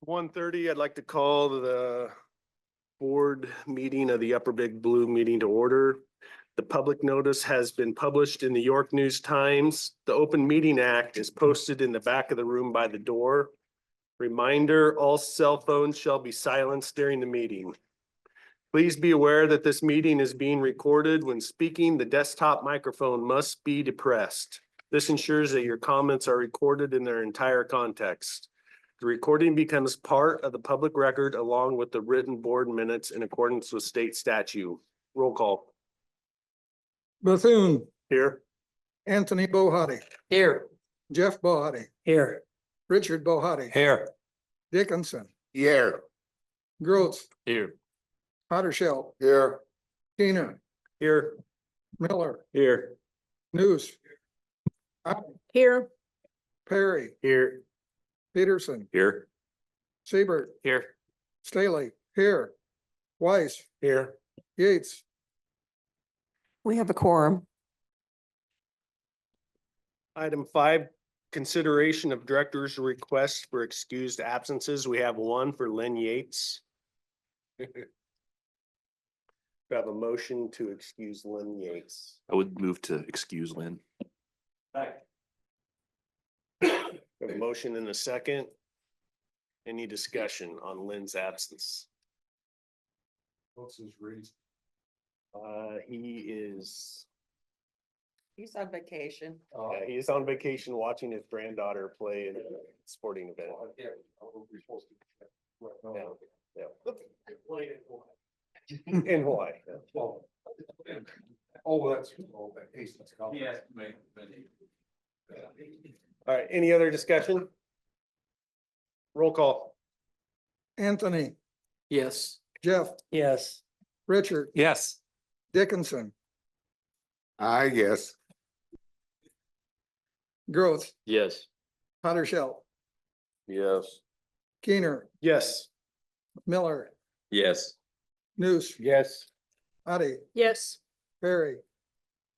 1:30, I'd like to call the board meeting of the Upper Big Blue meeting to order. The public notice has been published in the York News Times. The Open Meeting Act is posted in the back of the room by the door. Reminder, all cell phones shall be silenced during the meeting. Please be aware that this meeting is being recorded. When speaking, the desktop microphone must be depressed. This ensures that your comments are recorded in their entire context. The recording becomes part of the public record along with the written board minutes in accordance with state statute. Roll call. Bethune, Here. Anthony Bohaty, Here. Jeff Bohaty, Here. Richard Bohaty, Here. Dickinson, Here. Grotz, Here. Houdersheldt, Here. Kuehner, Here. Miller, Here. Nuss, Here. Perry, Here. Peterson, Here. Siebert. Here. Stahly, here, Weiss, Here. Yates, We have a quorum. Item 5, consideration of director's request for excused absences. We have one for Lynn Yates. We have a motion to excuse Lynn Yates. I would move to excuse Lynn. We have a motion in a second. Any discussion on Lynn's absence? What's his reason? He is, He's on vacation. he is on vacation watching his granddaughter play in a sporting event. Yeah. In Hawaii. Oh, that's. Yes. All right, any other discussion? Roll call. Anthony, Yes. Jeff, Yes. Richard, Yes. Dickinson, I guess. Grotz, Yes. Houdersheldt, Yes. Kuehner, Yes. Miller, Yes. Nuss, Yes. Otte, Yes. Perry,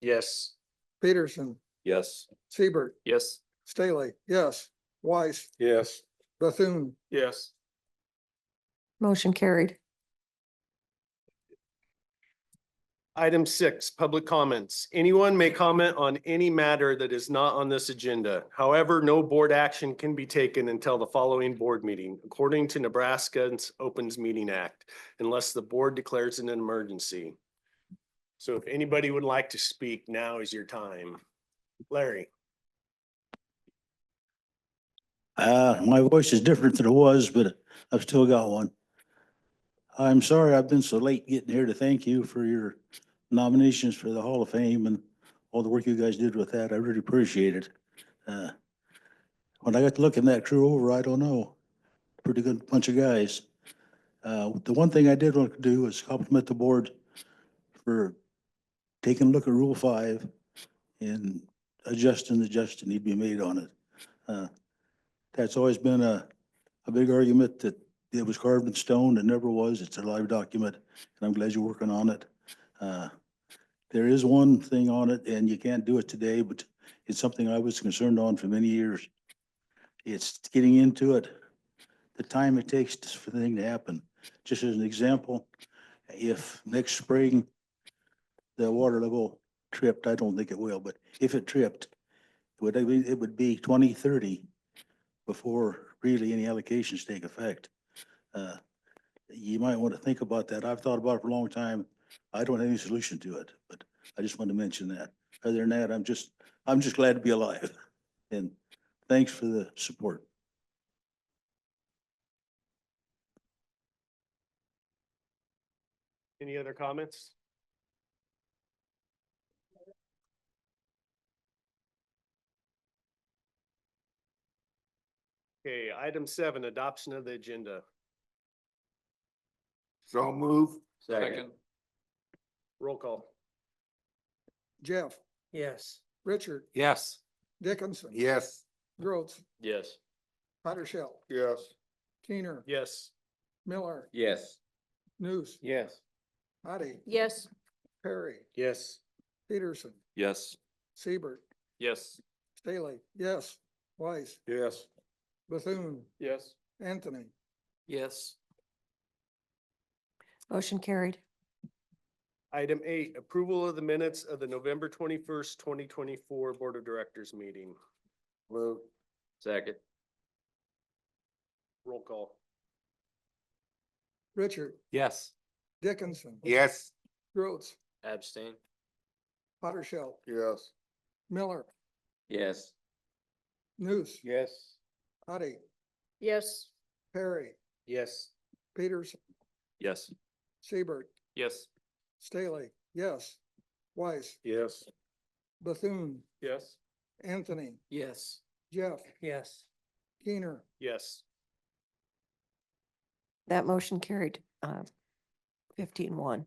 Yes. Peterson, Yes. Siebert, Yes. Stahly, yes, Weiss, Yes. Bethune, Yes. Motion carried. Item 6, public comments. Anyone may comment on any matter that is not on this agenda. However, no board action can be taken until the following board meeting, according to Nebraska's Opens Meeting Act, unless the board declares an emergency. So if anybody would like to speak, now is your time. Larry. My voice is different than it was, but I've still got one. I'm sorry I've been so late getting here to thank you for your nominations for the Hall of Fame and all the work you guys did with that. I really appreciate it. When I got to look in that crew over, I don't know, pretty good bunch of guys. The one thing I did want to do is compliment the board for taking a look at Rule 5 and adjusting the need to be made on it. That's always been a big argument that it was carved in stone. It never was. It's a live document, and I'm glad you're working on it. There is one thing on it, and you can't do it today, but it's something I was concerned on for many years. It's getting into it, the time it takes for the thing to happen. Just as an example, if next spring the water level tripped, I don't think it will, but if it tripped, it would be 2030 before really any allocations take effect. You might want to think about that. I've thought about it for a long time. I don't have any solution to it, but I just wanted to mention that. Other than that, I'm just glad to be alive. And thanks for the support. Any other comments? Okay, item 7, adoption of the agenda. So move. Second. Roll call. Jeff, Yes. Richard, Yes. Dickinson, Yes. Grotz, Yes. Houdersheldt, Yes. Kuehner, Yes. Miller, Yes. Nuss, Yes. Otte, Yes. Perry, Yes. Peterson, Yes. Siebert, Yes. Stahly, yes, Weiss, Yes. Bethune, Yes. Anthony, Yes. Motion carried. Item 8, approval of the minutes of the November 21st, 2024 Board of Directors meeting. Move. Second. Roll call. Richard, Yes. Dickinson. Yes. Grotz, Abstain. Houdersheldt, Yes. Miller, Yes. Nuss, Yes. Otte, Yes. Perry, Yes. Peterson, Yes. Siebert, Yes. Stahly, yes. Weiss, Yes. Bethune, Yes. Anthony, Yes. Jeff, Yes. Kuehner, Yes. That motion carried, 15-1.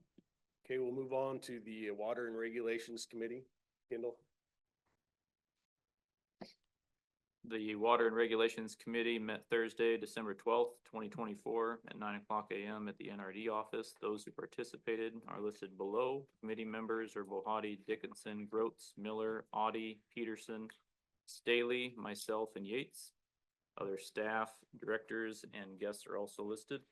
Okay, we'll move on to the Water and Regulations Committee. Kendall? The Water and Regulations Committee met Thursday, December 12th, 2024 at 9:00 a.m. at the NRD office. Those who participated are listed below. Committee members are Bohaty, Dickinson, Grotz, Miller, Otte, Peterson, Stahly, myself, and Yates. Other staff, directors, and guests are also listed.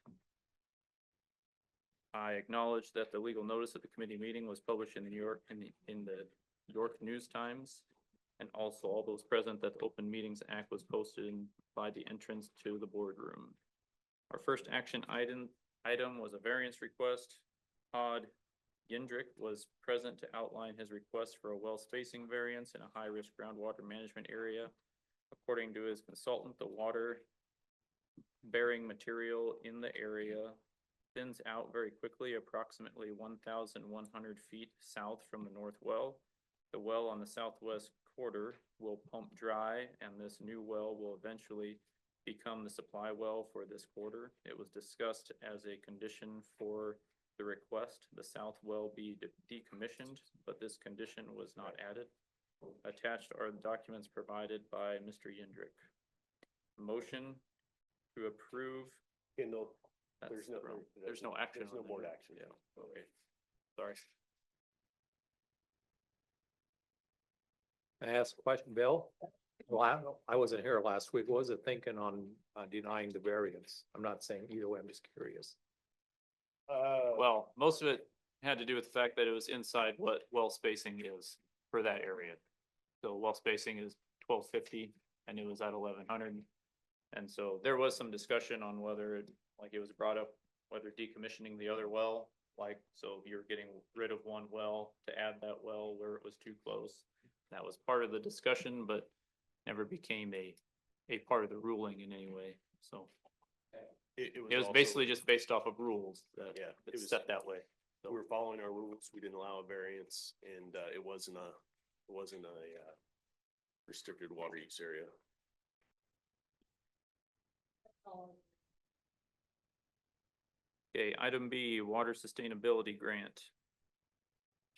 I acknowledge that the legal notice of the committee meeting was published in the York News Times. And also all those present that the Open Meetings Act was posted by the entrance to the boardroom. Our first action item was a variance request. Todd Yendrick was present to outline his request for a well spacing variance in a high-risk groundwater management area. According to his consultant, the water bearing material in the area thins out very quickly, approximately 1,100 feet south from the north well. The well on the southwest quarter will pump dry, and this new well will eventually become the supply well for this quarter. It was discussed as a condition for the request, the south well be decommissioned, but this condition was not added. Attached are the documents provided by Mr. Yendrick. Motion to approve. Kendall? That's There's no- the wrong- There's no action. There's no on board there. action. Yeah, okay. Sorry. Can I ask a question, Bill? Well, I wasn't here last week. What was it thinking on denying the variance? I'm not saying either way, I'm just curious. Well, most of it had to do with the fact that it was inside what well spacing is for that area. So well spacing is 1250 and it was at 1100. And so there was some discussion on whether, like it was brought up, whether decommissioning the other well, like, so you're getting rid of one well to add that well where it was too close. That was part of the discussion, but never became a part of the ruling in any way. So It it was also- basically just based off of rules that Yeah, it it's was, set that way. So we're following our rules. We didn't allow a variance and it wasn't a restricted water use area. Okay, item B, water sustainability grant.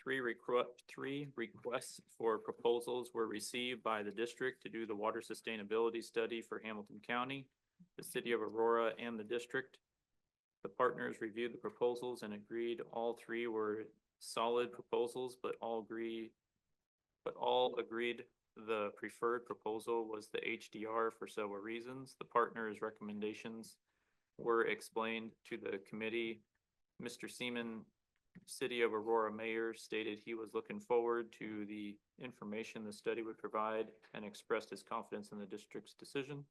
Three requests for proposals were received by the district to do the water sustainability study for Hamilton County, the city of Aurora, and the district. The partners reviewed the proposals and agreed all three were solid proposals, but all agreed the preferred proposal was the HDR for several reasons. The partners' recommendations were explained to the committee. Mr. Seaman, City of Aurora Mayor, stated he was looking forward to the information the study would provide and expressed his confidence in the district's decision.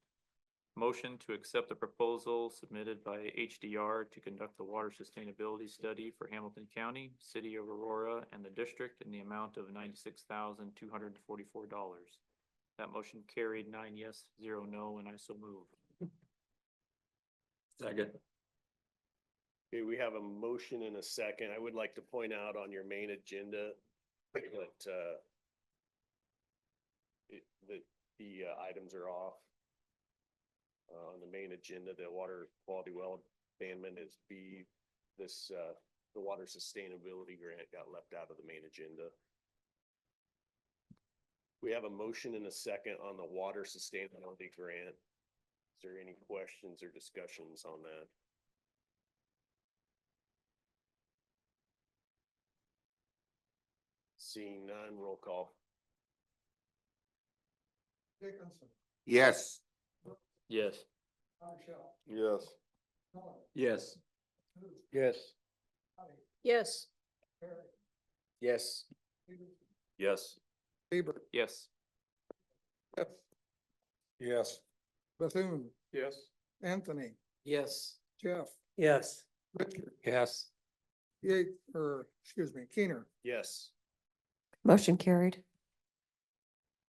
Motion to accept the proposal submitted by HDR to conduct the water sustainability study for Hamilton County, City of Aurora, and the district in the amount of $96,244. That motion carried 9 yes, 0 no, and I so move. Second. Okay, we have a motion and a second. I would like to point out on your main agenda that the items are off. On the main agenda, the water quality well abandonment is B. The water sustainability grant got left out of the main agenda. We have a motion and a second on the water sustainability grant. Is there any questions or discussions on that? Seeing none, roll call. Dickinson, Yes. Yes. Houdersheldt, Yes. Yes. Yes. Yes. Yes. Yes. Siebert, Yes. Yes. Bethune, Yes. Anthony, Yes. Jeff, Yes. Richard, Yes. Keener. Yes. Motion carried.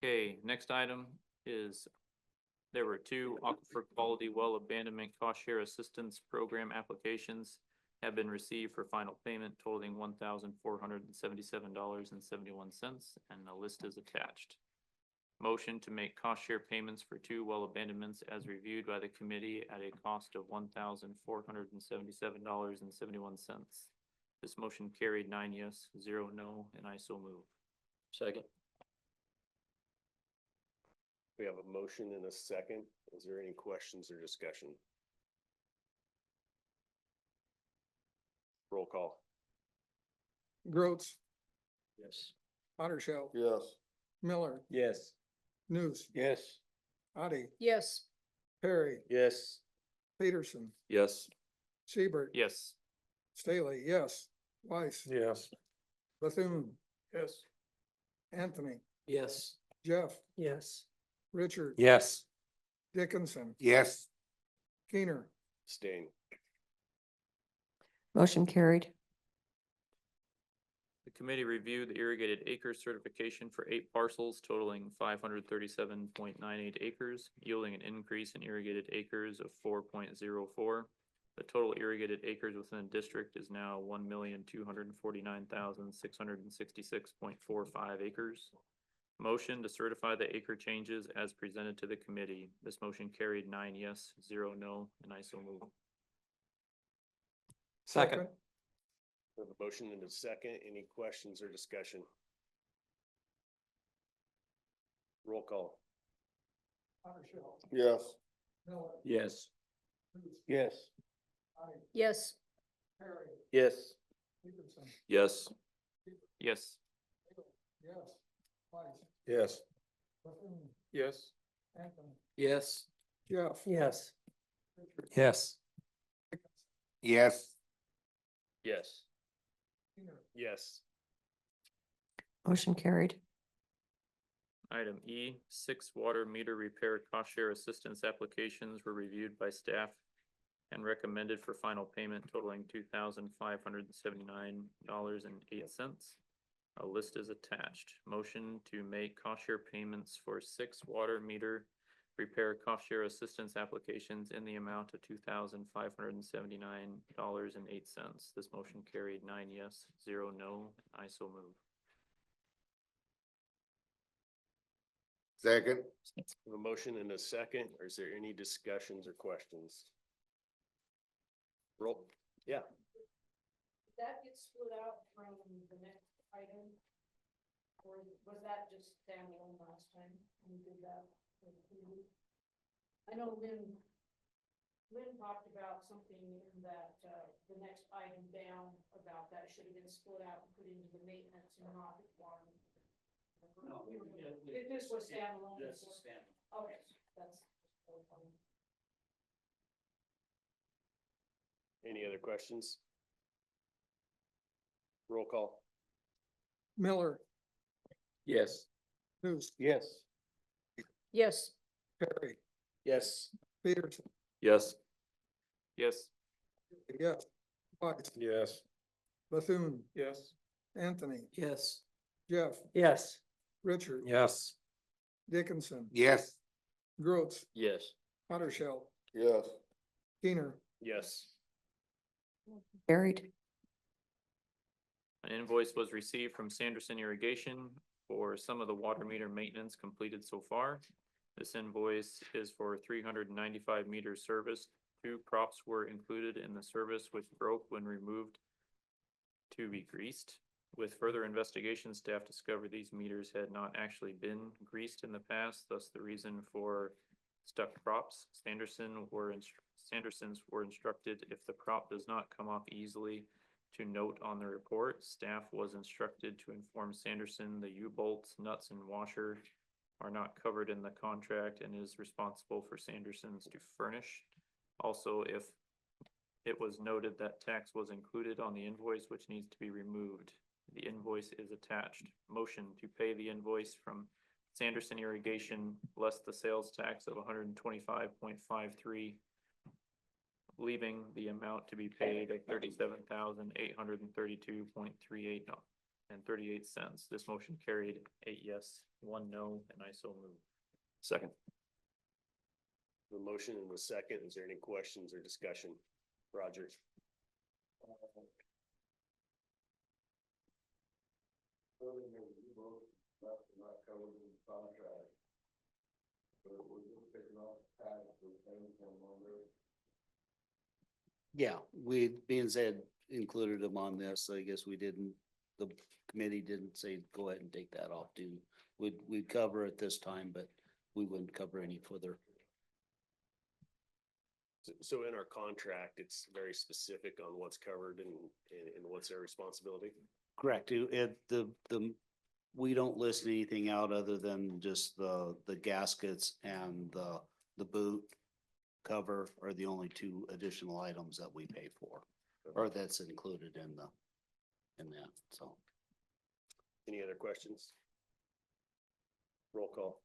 Okay, next item is, there were two aquifer quality well abandonment cost share assistance program applications have been received for final payment totaling $1,477.71, and a list is attached. Motion to make cost share payments for two well abandonments as reviewed by the committee at a cost of $1,477.71. This motion carried 9 yes, 0 no, and I so move. Second. We have a motion and a second. Is there any questions or discussion? Roll call. Grotz, Yes. Houdersheldt, Yes. Miller, Yes. Nuss, Yes. Otte, Yes. Perry, Yes. Peterson, Yes. Siebert, Yes. Stahly, yes. Weiss, Yes. Bethune, Yes. Anthony, Yes. Jeff, Yes. Richard, Yes. Dickinson, Yes. Keener. Abstain. Motion carried. The committee reviewed the irrigated acres certification for 8 parcels totaling 537.98 acres, yielding an increase in irrigated acres of 4.04. The total irrigated acres within the district is now 1,249,666.45 acres. Motion to certify the acre changes as presented to the committee. This motion carried 9 yes, 0 no, and I so move. Second. We have a motion and a second. Any questions or discussion? Roll call. Houdersheldt, Yes. Miller, Yes. Nuss, Yes. Otte, Yes. Perry, Yes. Peterson, Yes. Yes. yes. Weiss, Yes. Bethune, Yes. Anthony, Yes. Jeff. Yes. Richard, Yes. Dickinson, Yes. Yes. Keener. Yes. Motion carried. Item E, 6 water meter repair cost share assistance applications were reviewed by staff and recommended for final payment totaling $2,579.08. A list is attached. Motion to make cost share payments for 6 water meter repair cost share assistance applications in the amount of $2,579.08. This motion carried 9 yes, 0 no, and I so move. Second. We have a motion and a second. Or is there any discussions or questions? Roll. Yeah. That gets split out from the next item? Or was that just standalone last time we did that? I know Lynn talked about something in that, the next item down about that should have been split out and put into the maintenance and not the farm. No, If this was standalone. Yes, before- standalone. Okay, that's. Any other questions? Roll call. Miller, Yes. Nuss, Yes. Yes. Perry, Yes. Peterson, Yes. Yes. yes. Weiss, Yes. Bethune, Yes. Anthony, Yes. Jeff, Yes. Richard, Yes. Dickinson, Yes. Grotz, Yes. Houdersheldt, Yes. Keener. Yes. Carried. An invoice was received from Sanderson Irrigation for some of the water meter maintenance completed so far. This invoice is for 395 meters serviced. 2 props were included in the service which broke when removed to be greased. With further investigation, staff discovered these meters had not actually been greased in the past, thus the reason for stuck props. Sandersons were instructed if the prop does not come off easily to note on the report. Staff was instructed to inform Sanderson the U-bolts, nuts, and washer are not covered in the contract and is responsible for Sanderson's to furnish. Also, if It was noted that tax was included on the invoice, which needs to be removed. The invoice is attached. Motion to pay the invoice from Sanderson Irrigation less the sales tax of 125.53, leaving the amount to be paid at 37,832.38 and 38 cents. This motion carried 8 yes, 1 no, and I so move. Second. The motion and the second, is there any questions or discussion? Roger. Yeah, we, being said, included them on this, I guess we didn't, the committee didn't say, go ahead and take that off, too. We'd cover it this time, but we wouldn't cover any further. So in our contract, it's very specific on what's covered and what's their responsibility? Correct. We don't list anything out other than just the gaskets and the boot cover are the only two additional items that we pay for, or that's included in that, so. Any other questions? Roll call.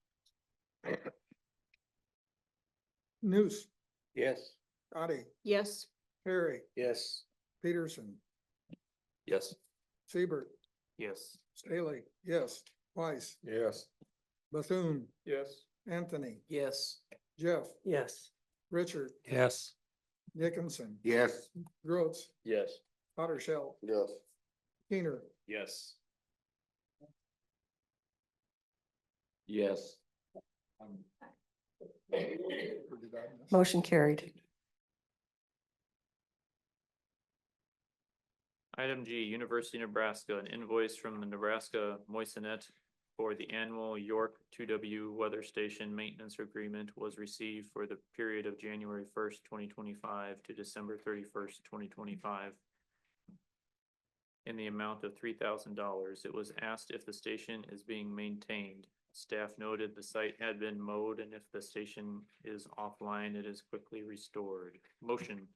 Nuss, Yes. Otte, Yes. Perry, Yes. Peterson, Yes. Siebert, Yes. Stahly, yes. Weiss, Yes. Bethune, Yes. Anthony, Yes. Jeff, Yes. Richard, Yes. Dickinson, Yes. Grotz, Yes. Houdersheldt, Yes. Kuehner, Yes. Yes. Motion carried. Item G, University of Nebraska, an invoice from the Nebraska Moissanette for the annual York 2W weather station maintenance agreement was received for the period of January 1st, 2025 to December 31st, 2025. In the amount of $3,000. It was asked if the station is being maintained. Staff noted the site had been mowed, and if the station is offline, it is quickly restored. Motion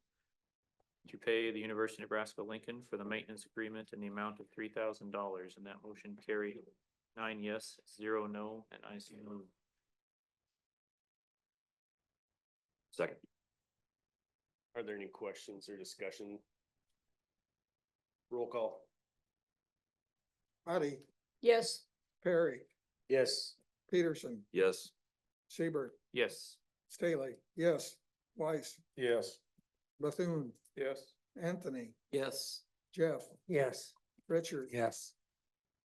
to pay the University of Nebraska Lincoln for the maintenance agreement in the amount of $3,000, and that motion carried 9 yes, 0 no, and I so move. Second. Are there any questions or discussion? Roll call. Otte, Yes. Perry, Yes. Peterson, Yes. Siebert, Yes. Stahly, yes. Weiss, Yes. Bethune, Yes. Anthony, Yes. Jeff, Yes. Richard, Yes.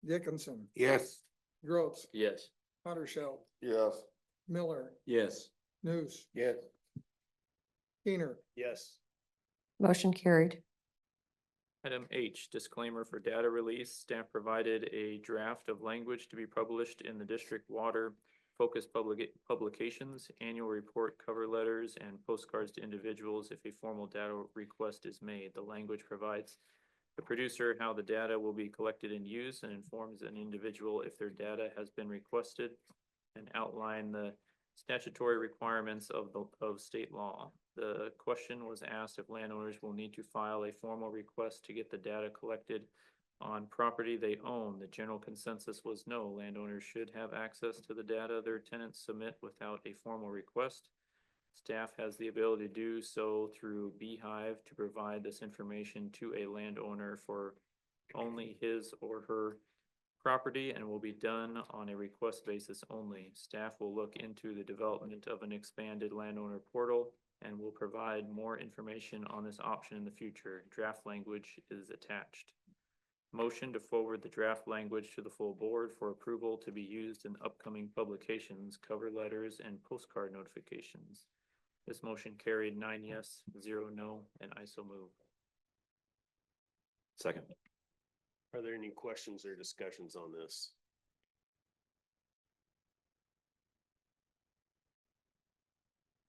Dickinson, Yes. Grotz, Yes. Houdersheldt, Yes. Miller, Yes. Nuss, Yes. Kuehner, Yes. Motion carried. Item H, disclaimer for data release. Staff provided a draft of language to be published in the district water focused publications, annual report, cover letters, and postcards to individuals if a formal data request is made. The language provides the producer how the data will be collected and used and informs an individual if their data has been requested and outline the statutory requirements of state law. The question was asked if landowners will need to file a formal request to get the data collected on property they own. The general consensus was no. Landowners should have access to the data their tenants submit without a formal request. Staff has the ability to do so through Beehive to provide this information to a landowner for only his or her property and will be done on a request basis only. Staff will look into the development of an expanded landowner portal and will provide more information on this option in the future. Draft language is attached. Motion to forward the draft language to the full board for approval to be used in upcoming publications, cover letters, and postcard notifications. This motion carried 9 yes, 0 no, and I so move. Second. Are there any questions or discussions on this?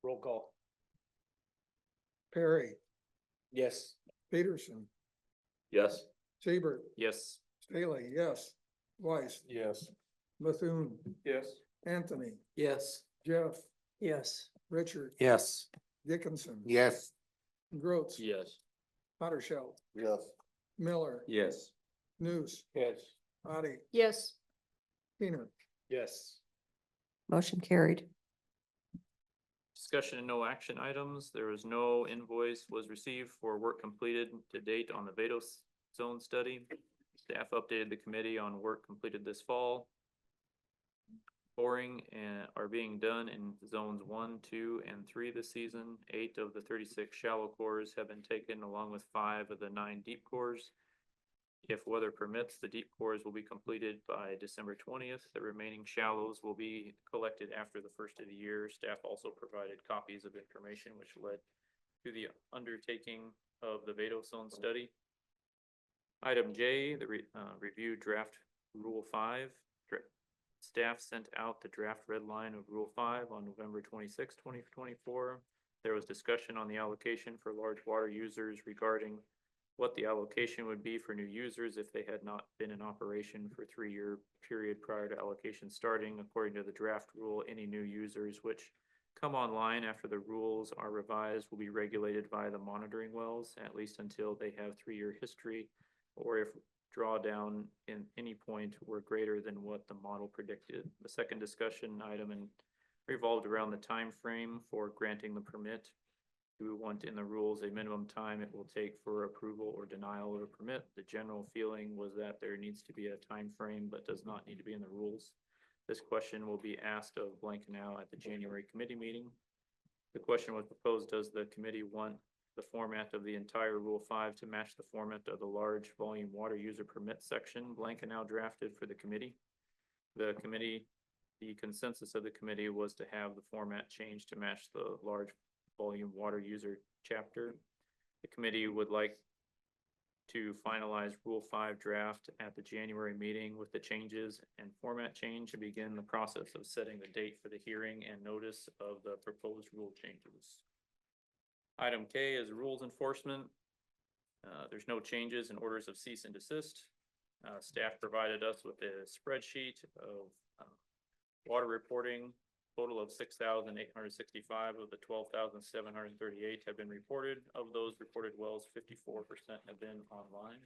Roll call. Perry, Yes. Peterson, Yes. Siebert, Yes. Stahly, yes. Weiss, Yes. Bethune, Yes. Anthony, Yes. Jeff, Yes. Richard, Yes. Dickinson, Yes. Grotz. Yes. Houdersheldt, Yes. Miller, Yes. Nuss, Yes. Otte, Yes. Kuehner. Yes. Motion carried. Discussion and no action items. There was no invoice was received for work completed to date on the Vado zone study. Staff updated the committee on work completed this fall. Boring are being done in zones 1, 2, and 3 this season. 8 of the 36 shallow cores have been taken, along with 5 of the 9 deep cores. If weather permits, the deep cores will be completed by December 20th. The remaining shallows will be collected after the first of the year. Staff also provided copies of information which led to the undertaking of the Vado zone study. Item J, the review draft Rule 5. Staff sent out the draft red line of Rule 5 on November 26, 2024. There was discussion on the allocation for large water users regarding what the allocation would be for new users if they had not been in operation for a 3-year period prior to allocation starting. According to the draft rule, any new users which come online after the rules are revised will be regulated by the monitoring wells, at least until they have 3-year history, or if drawdown in any point were greater than what the model predicted. The second discussion item revolved around the time frame for granting the permit. Do we want in the rules a minimum time it will take for approval or denial of a permit? The general feeling was that there needs to be a time frame, but does not need to be in the rules. This question will be asked of Blankenau at the January committee meeting. The question was proposed, does the committee want the format of the entire Rule 5 to match the format of the large volume water user permit section Blankenau drafted for the committee? The consensus of the committee was to have the format changed to match the large volume water user chapter. The committee would like to finalize Rule 5 draft at the January meeting with the changes and format change and begin the process of setting the date for the hearing and notice of the proposed rule changes. Item K is rules enforcement. There's no changes in orders of cease and desist. Staff provided us with a spreadsheet of water reporting. Total of 6,865 of the 12,738 have been reported. Of those reported wells, 54% have been online.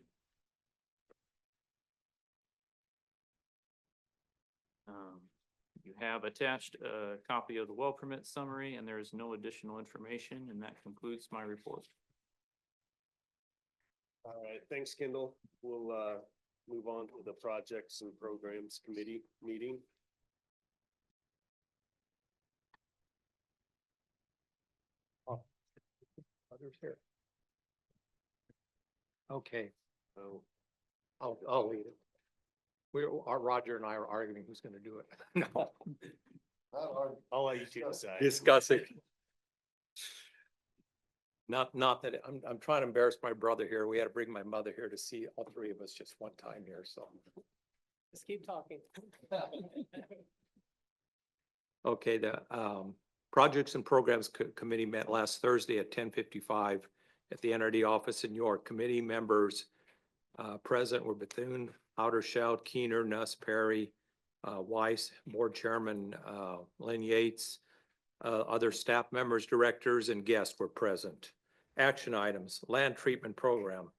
You have attached a copy of the well permit summary, and there is no additional information, and that concludes my report. All right, thanks, Kendall. We'll move on to the projects and programs committee meeting. Others here. Okay, Oh, I'll lead it. Roger and I are arguing who's gonna do it. No. I'll let you two decide. Discussing. Not that, I'm trying to embarrass my brother here. We had to bring my mother here to see all three of us just one time here, so. Just keep talking. Okay, the Projects and Programs Committee met last Thursday at 10:55 at the NRD office in York. Committee members present were Bethune, Houdersheldt, Kuehner, Nuss, Perry, Weiss, Board Chairman Lynn Yates. Other staff members, directors, and guests were present. Action items, land treatment program.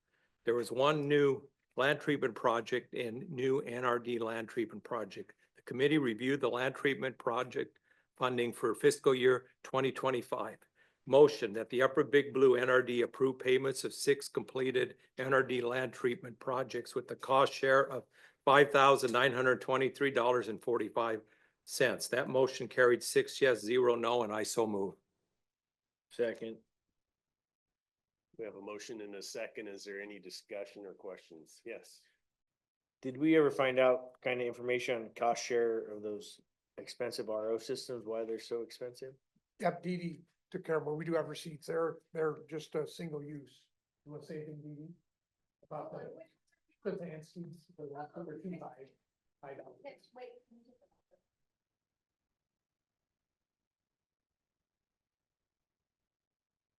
There was one new land treatment project and new NRD land treatment project. The committee reviewed the land treatment project funding for fiscal year 2025. Motion that the Upper Big Blue NRD approve payments of 6 completed NRD land treatment projects with the cost share of $5,923.45. That motion carried 6 yes, 0 no, and I so move. Second. We have a motion and a second. Is there any discussion or questions? Yes. Did we ever find out kind of information on cost share of those expensive RO systems, why they're so expensive? Yep, Dee Dee took care of it. We do have receipts. They're just a single use. You want to say anything, Dee Dee? About the Anstey's, the last number 2 I don't.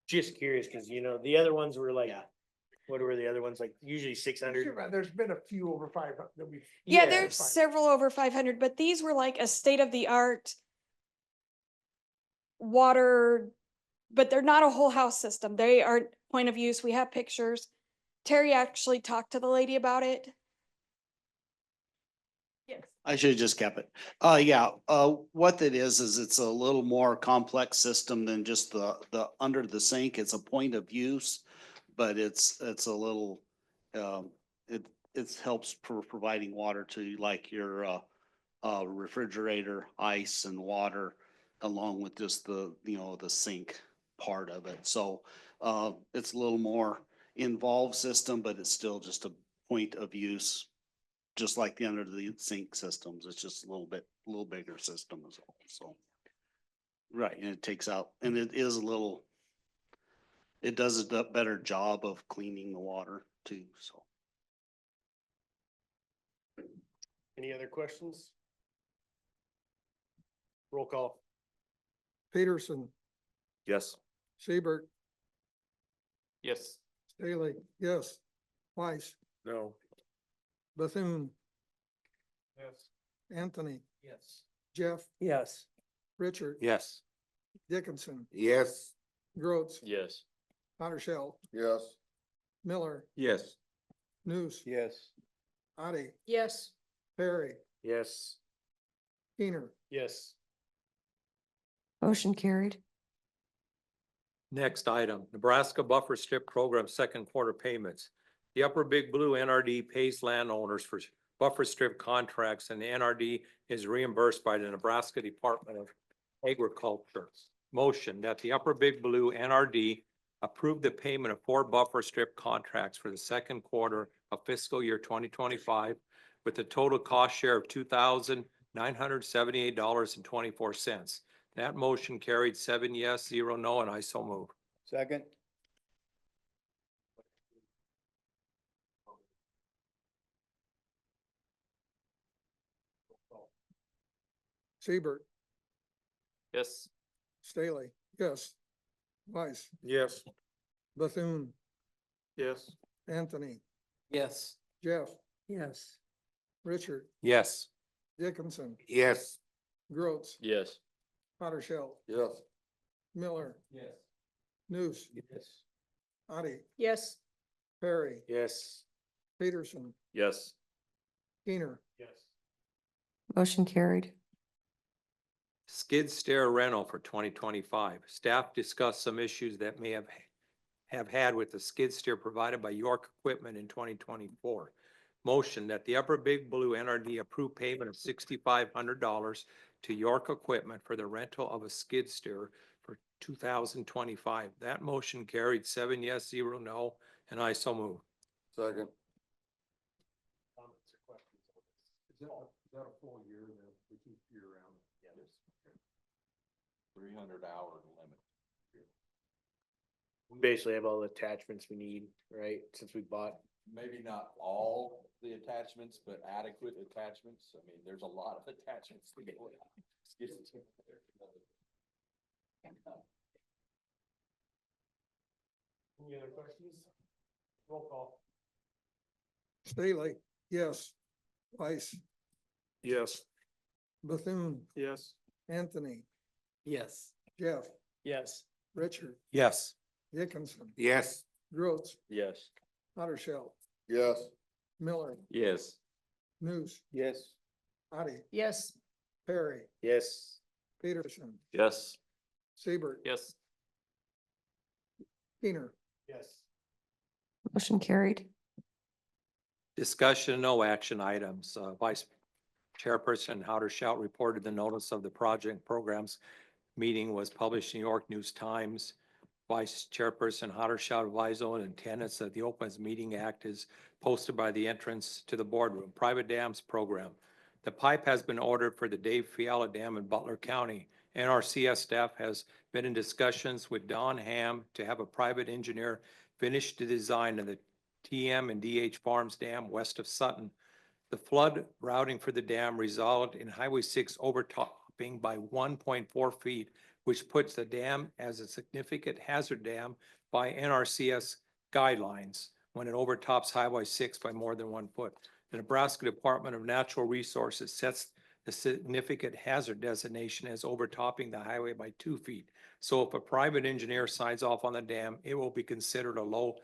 Just curious, cause the other ones were like, what were the other ones, like usually 600? There's been a few over 500 that we. Yeah, Yeah, there's fine. several over 500, but these were like a state of the art water but they're not a whole house system. They are point of use. We have pictures. Terry actually talked to the lady about it. Yes. I should have just kept it. Yeah, what it is it's a little more complex system than just the under the sink. It's a point of use. But it's a little, it helps for providing water to like your, refrigerator, ice and water, along with just the, the sink part of it. So, it's a little more involved system, but it's still just a point of use. Just like the under the sink systems, it's just a little bigger system as well, so. Right, and it takes out, and it is a little, it does a better job of cleaning the water too, so. Any other questions? Roll call. Peterson, Yes. Siebert, Yes. Stahly, yes. Weiss, No. Bethune, Yes. Anthony, Yes. Jeff, Yes. Richard, Yes. Dickinson, Yes. Grotz, Yes. Houdersheldt, Yes. Miller, Yes. Nuss, Yes. Otte, Yes. Perry, Yes. Kuehner. Yes. Motion carried. Next item, Nebraska Buffer Strip Program second quarter payments. The Upper Big Blue NRD pays landowners for buffer strip contracts, and the NRD is reimbursed by the Nebraska Department of Agriculture. Motion that the Upper Big Blue NRD approve the payment of 4 buffer strip contracts for the second quarter of fiscal year 2025 with a total cost share of $2,978.24. That motion carried 7 yes, 0 no, and I so move. Second. Siebert, Yes. Stahly, yes. Weiss, Yes. Bethune, Yes. Anthony, Yes. Jeff, Yes. Richard, Yes. Dickinson, Yes. Grotz, Yes. Houdersheldt, Yes. Miller, Yes. Nuss, Yes. Otte, Yes. Perry, Yes. Peterson, Yes. Kuehner. Yes. Motion carried. Skid steer rental for 2025. Staff discussed some issues that may have had with the skid steer provided by York Equipment in 2024. Motion that the Upper Big Blue NRD approve payment of $6,500 to York Equipment for the rental of a skid steer for 2025. That motion carried 7 yes, 0 no, and I so move. Second. Comments or questions on this? Is that a full year that we keep year round? Yeah, there's. 300-hour limit. We basically have all the attachments we need, right? Since we bought. Maybe not all the attachments, but adequate attachments. I mean, there's a lot of attachments to go with. Any other questions? Roll call. Stahly, yes. Weiss, Yes. Bethune, Yes. Anthony, Yes. Jeff, Yes. Richard, Yes. Dickinson, Yes. Grotz, Yes. Houdersheldt, Yes. Miller, Yes. Nuss, Yes. Otte, Yes. Perry, Yes. Peterson, Yes. Siebert, Yes. Kuehner. Yes. Motion carried. Discussion, no action items. Vice Chairperson Houdersheldt reported the notice of the project programs meeting was published in New York News Times. Vice Chairperson Houdersheldt advised on attendance that the Open Meeting Act is posted by the entrance to the boardroom. Private Dams Program. The pipe has been ordered for the Dave Fiala Dam in Butler County. NRCS staff has been in discussions with Don Ham to have a private engineer finish the design of the TM and DH Farms Dam west of Sutton. The flood routing for the dam resulted in Highway 6 overtopping by 1.4 feet, which puts the dam as a significant hazard dam by NRCS guidelines when it overtops Highway 6 by more than 1 foot. The Nebraska Department of Natural Resources sets the significant hazard designation as overtopping the highway by 2 feet. So if a private engineer signs off on the dam, it will be considered a low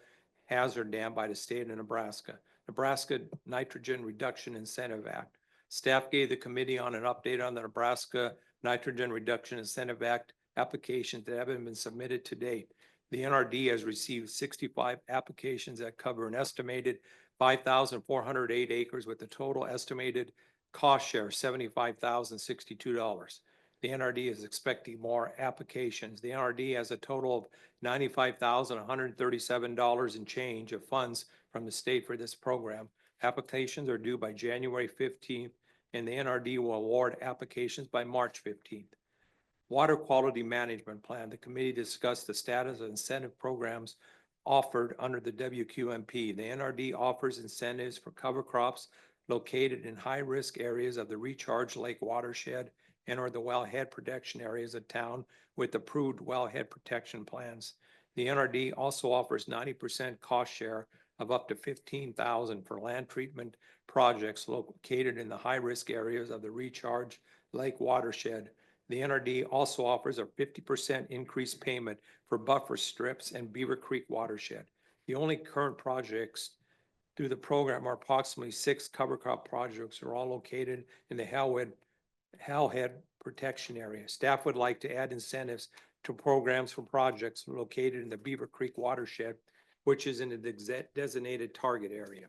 hazard dam by the state of Nebraska. Nebraska Nitrogen Reduction Incentive Act. Staff gave the committee on an update on the Nebraska Nitrogen Reduction Incentive Act applications that haven't been submitted to date. The NRD has received 65 applications that cover an estimated 5,408 acres with a total estimated cost share $75,062. The NRD is expecting more applications. The NRD has a total of $95,137 and change of funds from the state for this program. Applications are due by January 15th, and the NRD will award applications by March 15th. Water Quality Management Plan. The committee discussed the status of incentive programs offered under the WQMP. The NRD offers incentives for cover crops located in high-risk areas of the recharge lake watershed and or the wellhead protection areas of town with approved wellhead protection plans. The NRD also offers 90% cost share of up to $15,000 for land treatment projects located in the high-risk areas of the recharge lake watershed. The NRD also offers a 50% increased payment for buffer strips and Beaver Creek watershed. The only current projects through the program are approximately 6 cover crop projects are all located in the Hellhead protection area. Staff would like to add incentives to programs for projects located in the Beaver Creek watershed, which is in the designated target area.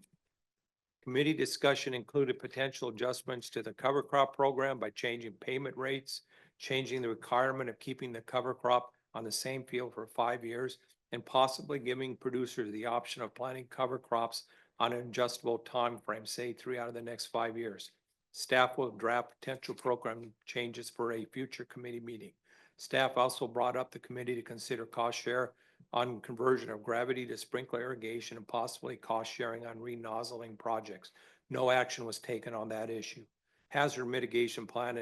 Committee discussion included potential adjustments to the cover crop program by changing payment rates, changing the requirement of keeping the cover crop on the same field for 5 years, and possibly giving producers the option of planting cover crops on an adjustable time frame, say 3 out of the next 5 years. Staff will draft potential program changes for a future committee meeting. Staff also brought up the committee to consider cost share on conversion of gravity to sprinkler irrigation and possibly cost sharing on re-nozzling projects. No action was taken on that issue. Hazard mitigation plan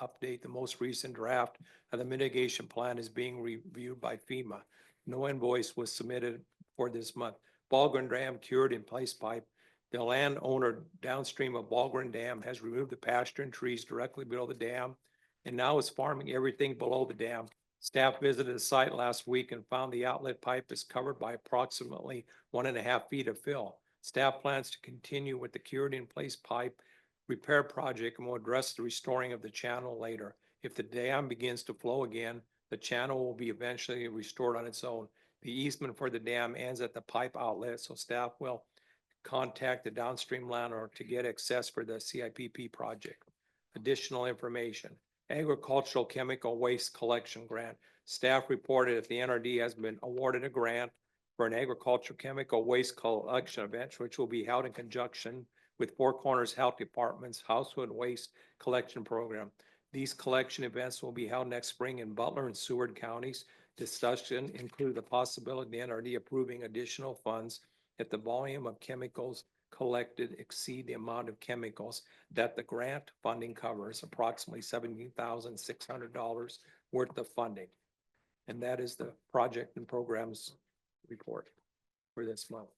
update. The most recent draft of the mitigation plan is being reviewed by FEMA. No invoice was submitted for this month. Ballgren Dam cured in place pipe. The landowner downstream of Ballgren Dam has removed the pasture and trees directly below the dam and now is farming everything below the dam. Staff visited the site last week and found the outlet pipe is covered by approximately 1.5 feet of fill. Staff plans to continue with the cured in place pipe repair project and will address the restoring of the channel later. If the dam begins to flow again, the channel will be eventually restored on its own. The easement for the dam ends at the pipe outlet, so staff will contact the downstream landowner to get access for the CIPP project. Additional information. Agricultural chemical waste collection grant. Staff reported that the NRD has been awarded a grant for an agricultural chemical waste collection event, which will be held in conjunction with Four Corners Health Department's Household Waste Collection Program. These collection events will be held next spring in Butler and Seward counties. Discussion include the possibility of the NRD approving additional funds if the volume of chemicals collected exceed the amount of chemicals that the grant funding covers, approximately $17,600 worth of funding. And that is the project and programs report for this month.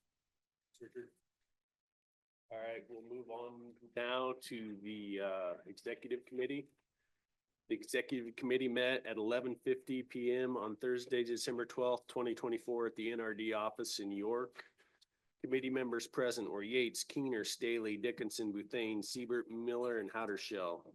All right, we'll move on now to the executive committee. The executive committee met at 11:50 PM on Thursday, December 12th, 2024 at the NRD office in York. Committee members present were Yates, Kuehner, Stahly, Dickinson, Bethune, Siebert, Miller, and Houdersheldt.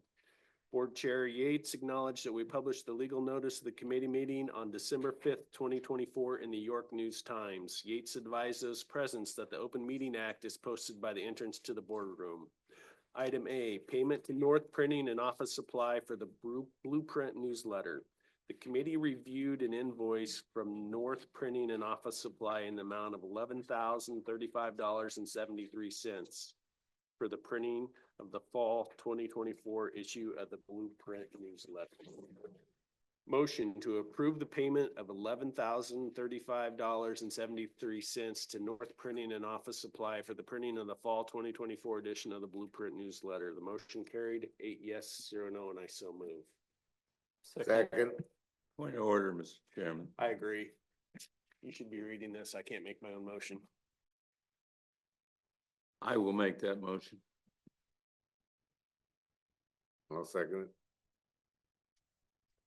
Board Chair Yates acknowledged that we published the legal notice of the committee meeting on December 5th, 2024 in the York News Times. Yates advised those present that the Open Meeting Act is posted by the entrance to the boardroom. Item A, payment to North Printing and Office Supply for the Blueprint newsletter. The committee reviewed an invoice from North Printing and Office Supply in the amount of $11,035.73 for the printing of the fall 2024 issue of the Blueprint newsletter. Motion to approve the payment of $11,035.73 to North Printing and Office Supply for the printing of the fall 2024 edition of the Blueprint newsletter. The motion carried 8 yes, 0 no, and I so move. Second. Point of order, Mr. Chairman. I agree. You should be reading this. I can't make my own motion. I will make that motion. I'll second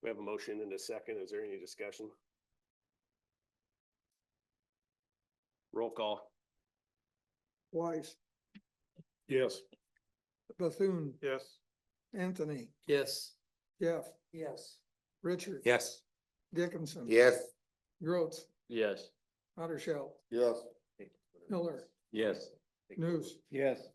it. We have a motion and a second. Is there any discussion? Roll call. Weiss, Yes. Bethune, Yes. Anthony, Yes. Jeff, Yes. Richard. Yes. Dickinson. Yes. Grotz, Yes. Houdersheldt, Yes. Miller, Yes. Nuss, Yes.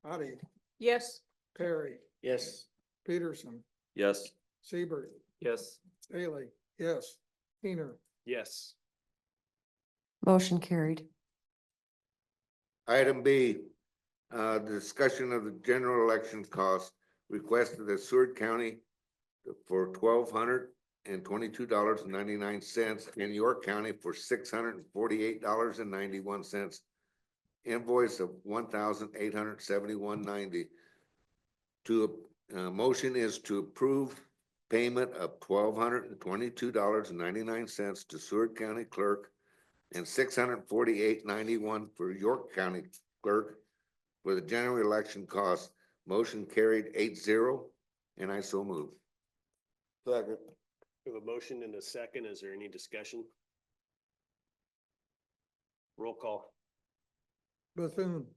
Otte, Yes. Perry, Yes. Peterson, Yes. Siebert, Yes. Stahly, yes. Kuehner, Yes. Motion carried. Item B, the discussion of the general elections cost requested that Seward County for $1,222.99 and York County for $648.91. Invoice of $1,871.90. Motion is to approve payment of $1,222.99 to Seward County Clerk and $648.91 for York County Clerk for the general election costs. Motion carried 8-0, and I so move. Second. We have a motion and a second. Is there any discussion? Roll call. Bethune,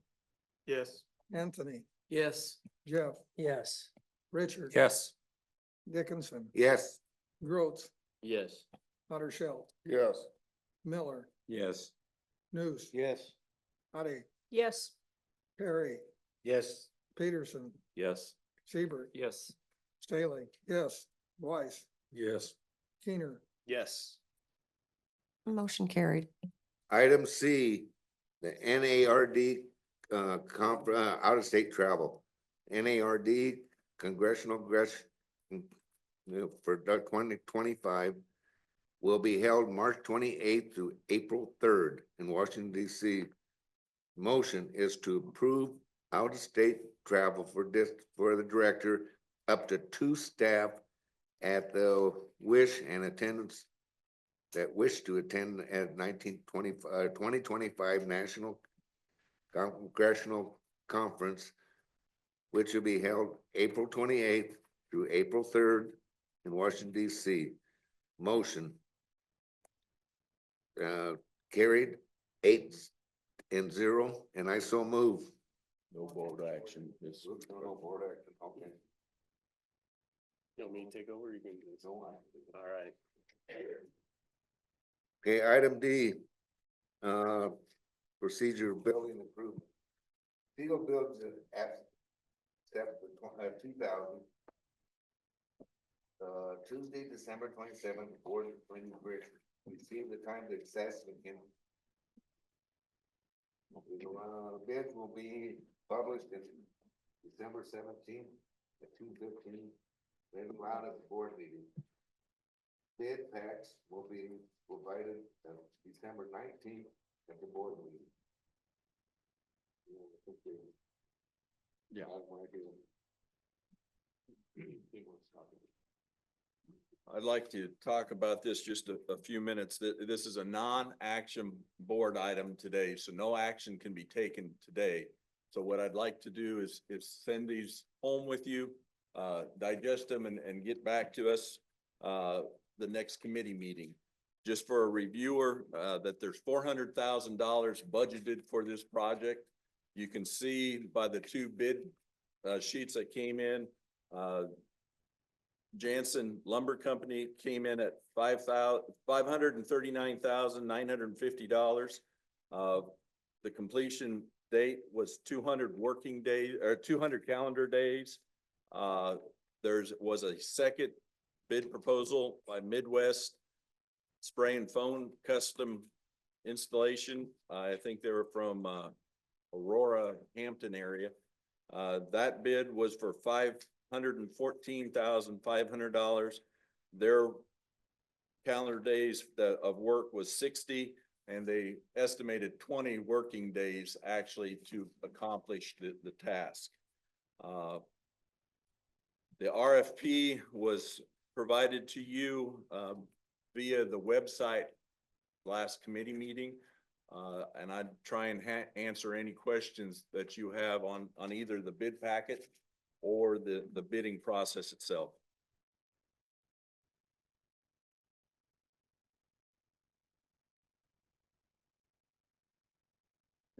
Yes. Anthony, Yes. Jeff, Yes. Richard. Yes. Dickinson, Yes. Grotz, Yes. Houdersheldt, Yes. Miller, Yes. Nuss, Yes. Otte, Yes. Perry, Yes. Peterson, Yes. Siebert, Yes. Stahly, yes. Weiss, Yes. Kuehner, Yes. Motion carried. Item C, the NARD out-of-state travel. NARD Congressional for 2025 will be held March 28th through April 3rd in Washington DC. Motion is to approve out-of-state travel for the director, up to 2 staff at the wish and attendance that wish to attend at 2025 National Congressional Conference, which will be held April 28th through April 3rd in Washington DC. Motion carried 8-0, and I so move. No board action. No board action, okay. You want me to take over? You can do this. All right. Okay, item D, procedure building improvement. Steel builds at step 2000. Tuesday, December 27th, Board of Planning Bridge, receive the time to access again. Bids will be published in December 17th at 2:15, then allowed at the board meeting. Bid packs will be provided December 19th at the board meeting. Yeah. I'd like to talk about this just a few minutes. This is a non-action board item today, so no action can be taken today. So what I'd like to do is send these home with you, digest them and get back to us the next committee meeting. Just for a reviewer, that there's $400,000 budgeted for this project. You can see by the 2 bid sheets that came in, Jansen Lumber Company came in at $539,950. The completion date was 200 working days or 200 calendar days. Was a second bid proposal by Midwest Spray and Foam Custom Installation. I think they were from Aurora, Hampton area. That bid was for $514,500. Their calendar days of work was 60, and they estimated 20 working days actually to accomplish the task. The RFP was provided to you via the website last committee meeting. And I'd try and answer any questions that you have on either the bid packet or the bidding process itself.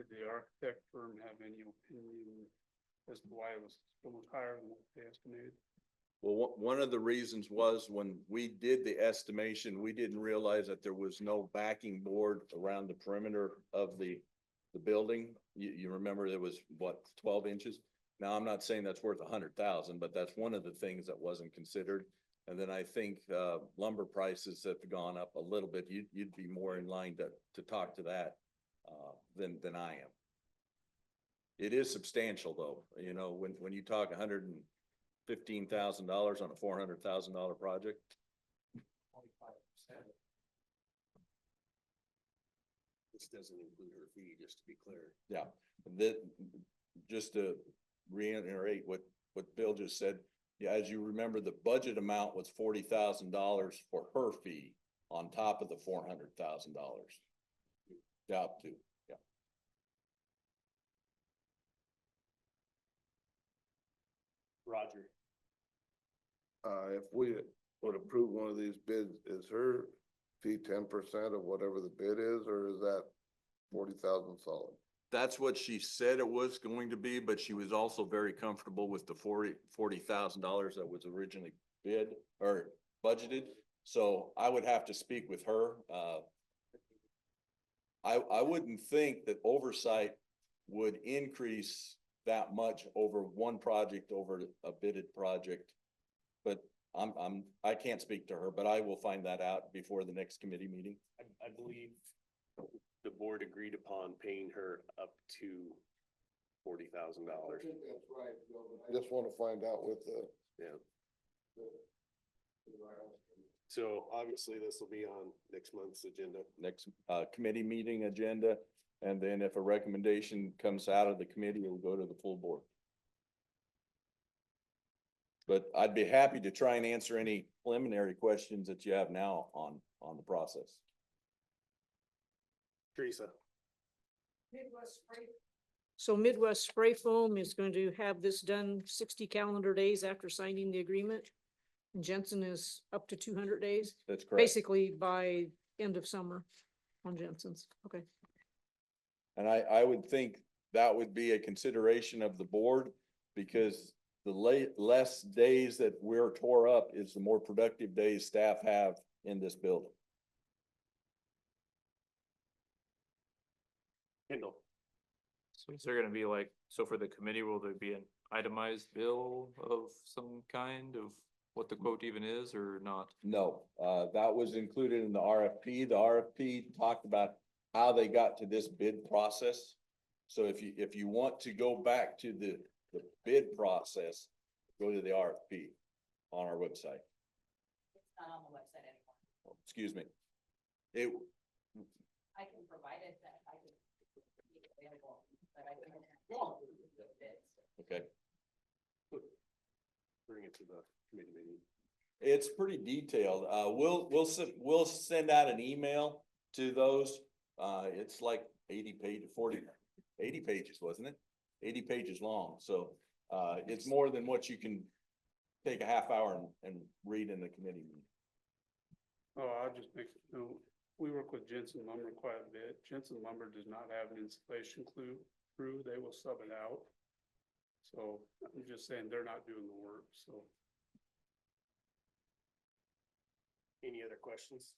Did the architect firm have any opinion as to why it was so much higher than what they estimated? Well, one of the reasons was when we did the estimation, we didn't realize that there was no backing board around the perimeter of the building. You remember there was what, 12 inches? Now, I'm not saying that's worth 100,000, but that's one of the things that wasn't considered. And then I think lumber prices have gone up a little bit. You'd be more in line to talk to that than I am. It is substantial though, you know, when you talk $115,000 on a $400,000 project. This doesn't include her fee, just to be clear. Yeah, just to reiterate what Bill just said, yeah, as you remember, the budget amount was $40,000 for her fee on top of the $400,000. Up to, yeah. Roger. If we would approve one of these bids, is her fee 10% of whatever the bid is, or is that 40,000 solid? That's what she said it was going to be, but she was also very comfortable with the $40,000 that was originally bid or budgeted. So I would have to speak with her. I wouldn't think that oversight would increase that much over one project over a bidded project. But I can't speak to her, but I will find that out before the next committee meeting. I believe the board agreed upon paying her up to $40,000. That's right, Bill, but I just want to find out with the. Yeah. So obviously this will be on next month's agenda. Next committee meeting agenda, and then if a recommendation comes out of the committee, it'll go to the full board. But I'd be happy to try and answer any preliminary questions that you have now on the process. Teresa. So Midwest Spray Foam is going to have this done 60 calendar days after signing the agreement. And Jensen is up to 200 days, That's correct. basically by end of summer on Jensen's. Okay. And I would think that would be a consideration of the board, because the less days that we're tore up is the more productive days staff have in this building. Kendall. So is there gonna be like, so for the committee, will there be an itemized bill of some kind of what the quote even is or not? No, that was included in the RFP. The RFP talked about how they got to this bid process. So if you want to go back to the bid process, go to the RFP on our website. It's not on the website anymore. Oh, excuse me. I can provide it, that I can make it available, but I think. Okay. Bring it to the committee meeting. It's pretty detailed. We'll send out an email to those. It's like 80 pages, wasn't it? 80 pages long. So, it's more than what you can take a half hour and read in the committee meeting. Oh, I'll just make a note. We work with Jensen Lumber quite a bit. Jensen Lumber does not have an installation crew. They will sub it out. So I'm just saying they're not doing the work, so. Any other questions?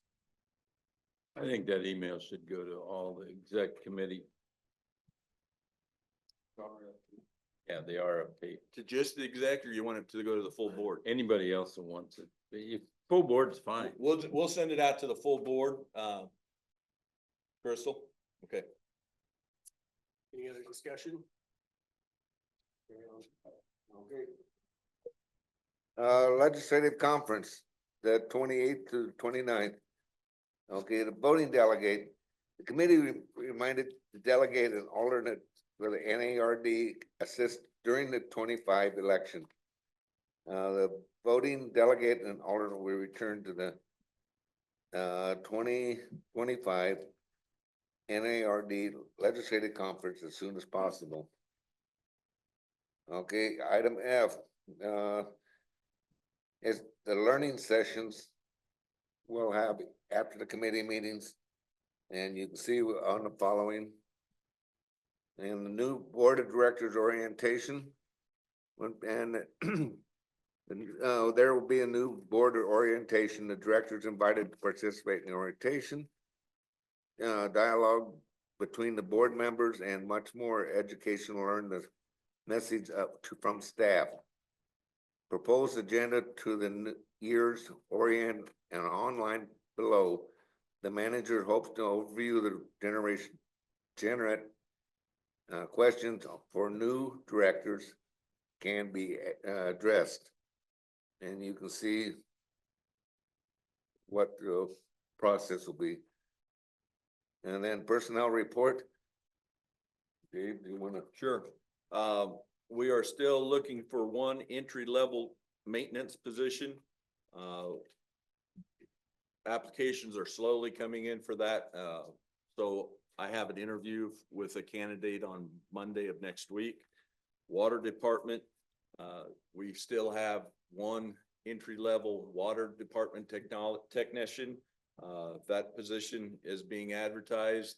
I think that email should go to all the exec committee. Yeah, the RFP. To just the exec, or you want it to go to the full board? Anybody else that wants it, full board's fine. We'll send it out to the full board. Crystal? Okay. Any other discussion? Okay. Legislative conference, the 28th to 29th. Okay, the voting delegate, the committee reminded the delegate an alternate for the NARD assist during the 25 election. The voting delegate and alternate will return to the 2025 NARD legislative conference as soon as possible. Okay, item F, is the learning sessions we'll have after the committee meetings. And you can see on the following, And the new board of directors orientation. And there will be a new board orientation. The directors invited to participate in the orientation. Dialogue between the board members and much more education, learn the message from staff. Proposed agenda to the year's orient and online below. The manager hopes to overview the generate questions for new directors can be addressed. And you can see what the process will be. And then personnel report. Dave, do you wanna? Sure. We are still looking for one entry-level maintenance position. Applications are slowly coming in for that. So I have an interview with a candidate on Monday of next week. Water department, we still have one entry-level water department technician. That position is being advertised.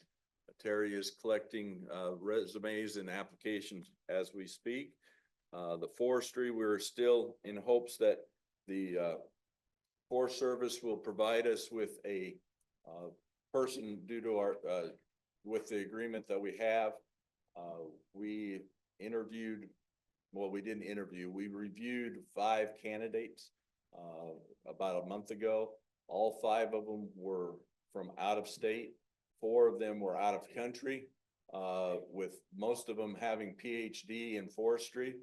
Terry is collecting resumes and applications as we speak. The forestry, we're still in hopes that the Forest Service will provide us with a person due to our with the agreement that we have. We interviewed, well, we didn't interview, we reviewed 5 candidates about a month ago. All 5 of them were from out of state. 4 of them were out of country, with most of them having PhD in forestry.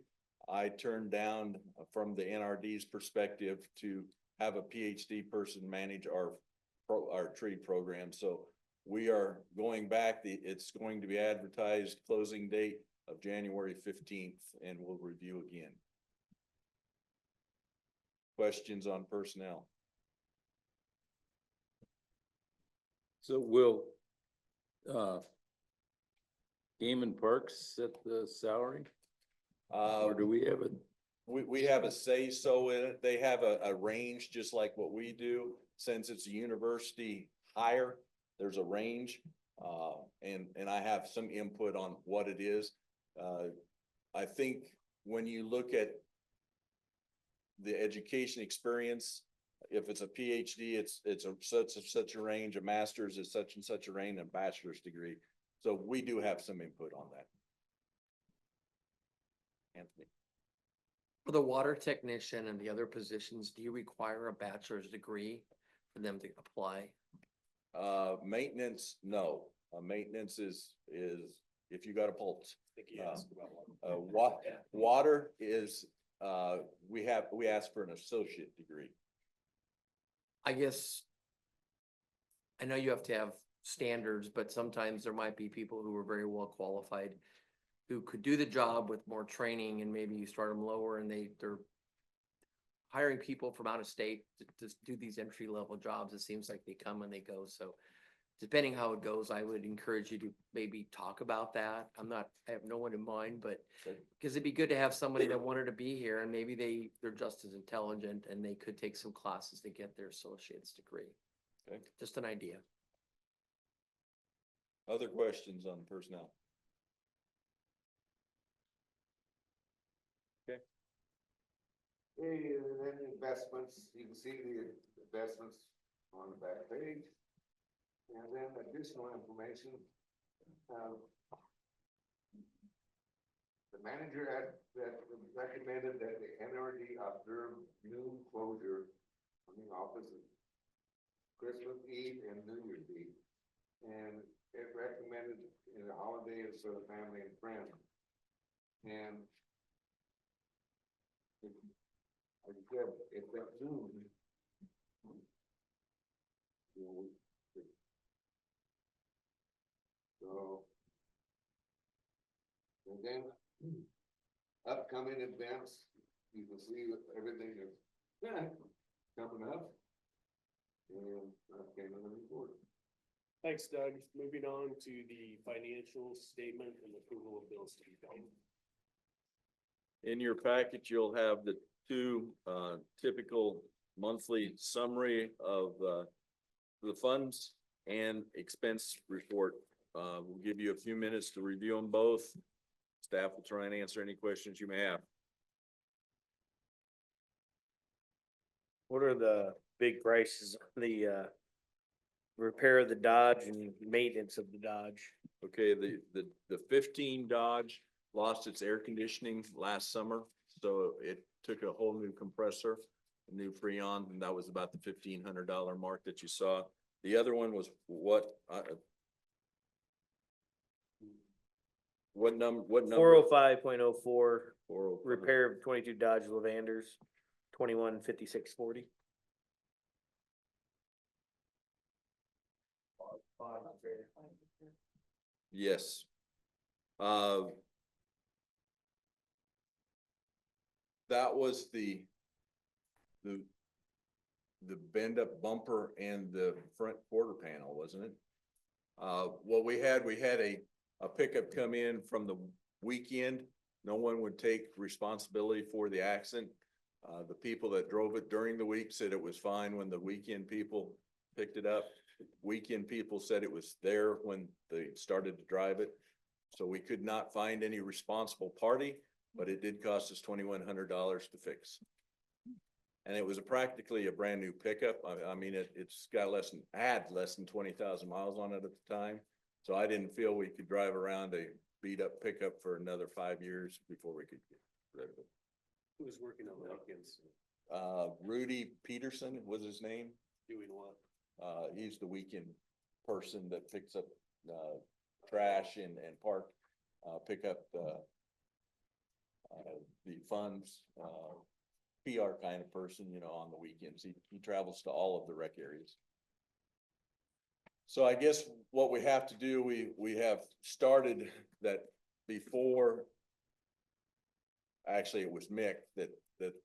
I turned down from the NRD's perspective to have a PhD person manage our tree program. So we are going back. It's going to be advertised, closing date of January 15th, and we'll review again. Questions on personnel? So will, Game and Parks set the salary? Or do we have it? We have a say-so in it. They have a range, just like what we do. Since it's a university hire, there's a range. And I have some input on what it is. I think when you look at the education experience, if it's a PhD, it's such a range, a master's is such and such a range, a bachelor's degree. So we do have some input on that. Anthony. For the water technician and the other positions, do you require a bachelor's degree for them to apply? Maintenance, no. Maintenance is if you got a pulse. I think he asked about Water is, we ask for an associate degree. I guess, I know you have to have standards, but sometimes there might be people who are very well qualified who could do the job with more training, and maybe you start them lower and they're hiring people from out of state to do these entry level jobs. It seems like they come and they go. So depending how it goes, I would encourage you to maybe talk about that. I have no one in mind, but because it'd be good to have somebody that wanted to be here, and maybe they're just as intelligent and they could take some classes to get their associate's degree. Okay. Just an idea. Other questions on personnel? Hey, and then investments, you can see the investments on the back page. And then additional information. The manager that recommended that the NRD observe noon closure on the offices Christmas Eve and New Year's Eve. And it recommended in the holidays for the family and friends. And like I said, it's at noon. So. And then upcoming events, you can see that everything is coming up. And I came in the report. Thanks, Doug. Moving on to the financial statement and approval of bills to be paid. In your package, you'll have the 2 typical monthly summary of the funds and expense report We'll give you a few minutes to review them both. Staff will try and answer any questions you may have. What are the big prices on the repair of the Dodge and maintenance of the Dodge? Okay, the 15 Dodge lost its air conditioning last summer, so it took a whole new compressor, a new Freon, and that was about the $1,500 mark that you saw. The other one was what number? 405.04, 405. repair of 22 Dodge Lavanders, 215640. Yes. That was the bend up bumper and the front quarter panel, wasn't it? What we had a pickup come in from the weekend. No one would take responsibility for the accident. The people that drove it during the week said it was fine when the weekend people picked it up. Weekend people said it was there when they started to drive it. So we could not find any responsible party, but it did cost us $2,100 to fix. And it was practically a brand new pickup. I mean, it's got had less than 20,000 miles on it at the time. So I didn't feel we could drive around a beat up pickup for another 5 years before we could get rid of it. Who was working on the weekends? Rudy Peterson was his name. Doing what? He's the weekend person that picks up, trash and pick up, the funds, PR kind of person, on the weekends. He travels to all of the rec areas. So I guess what we have to do, we have started that before. Actually, it was Mick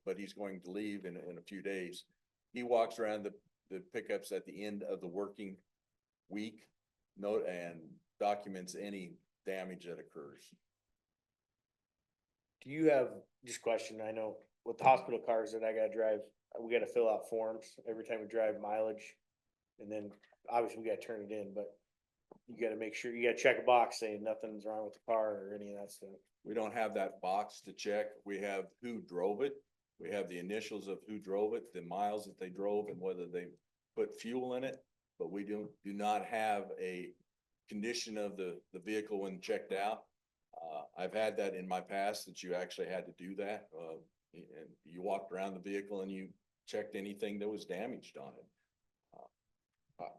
but he's going to leave in a few days. He walks around the pickups at the end of the working week, and documents any damage that occurs. Do you have, just question, I know with the hospital cars that I gotta drive, we gotta fill out forms every time we drive mileage. And then obviously we gotta turn it in, but you gotta make sure, you gotta check a box saying nothing's wrong with the car or any of that stuff. We don't have that box to check. We have who drove it. We have the initials of who drove it, the miles that they drove and whether they put fuel in it. But we do not have a condition of the vehicle when checked out. I've had that in my past that you actually had to do that. And you walked around the vehicle and you checked anything that was damaged on it.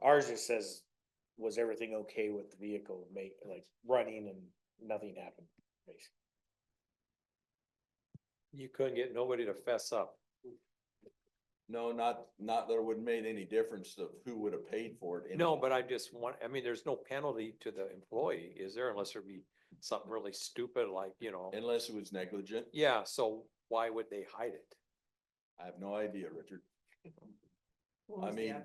Ours just says, was everything okay with the vehicle, like running and nothing happened, basically. You couldn't get nobody to fess up. No, not that it would have made any difference of who would have paid for it. No, but I mean, there's no penalty to the employee, is there, unless there be something really stupid like, Unless it was negligent. yeah, so why would they hide it? I have no idea, Richard. What I mean,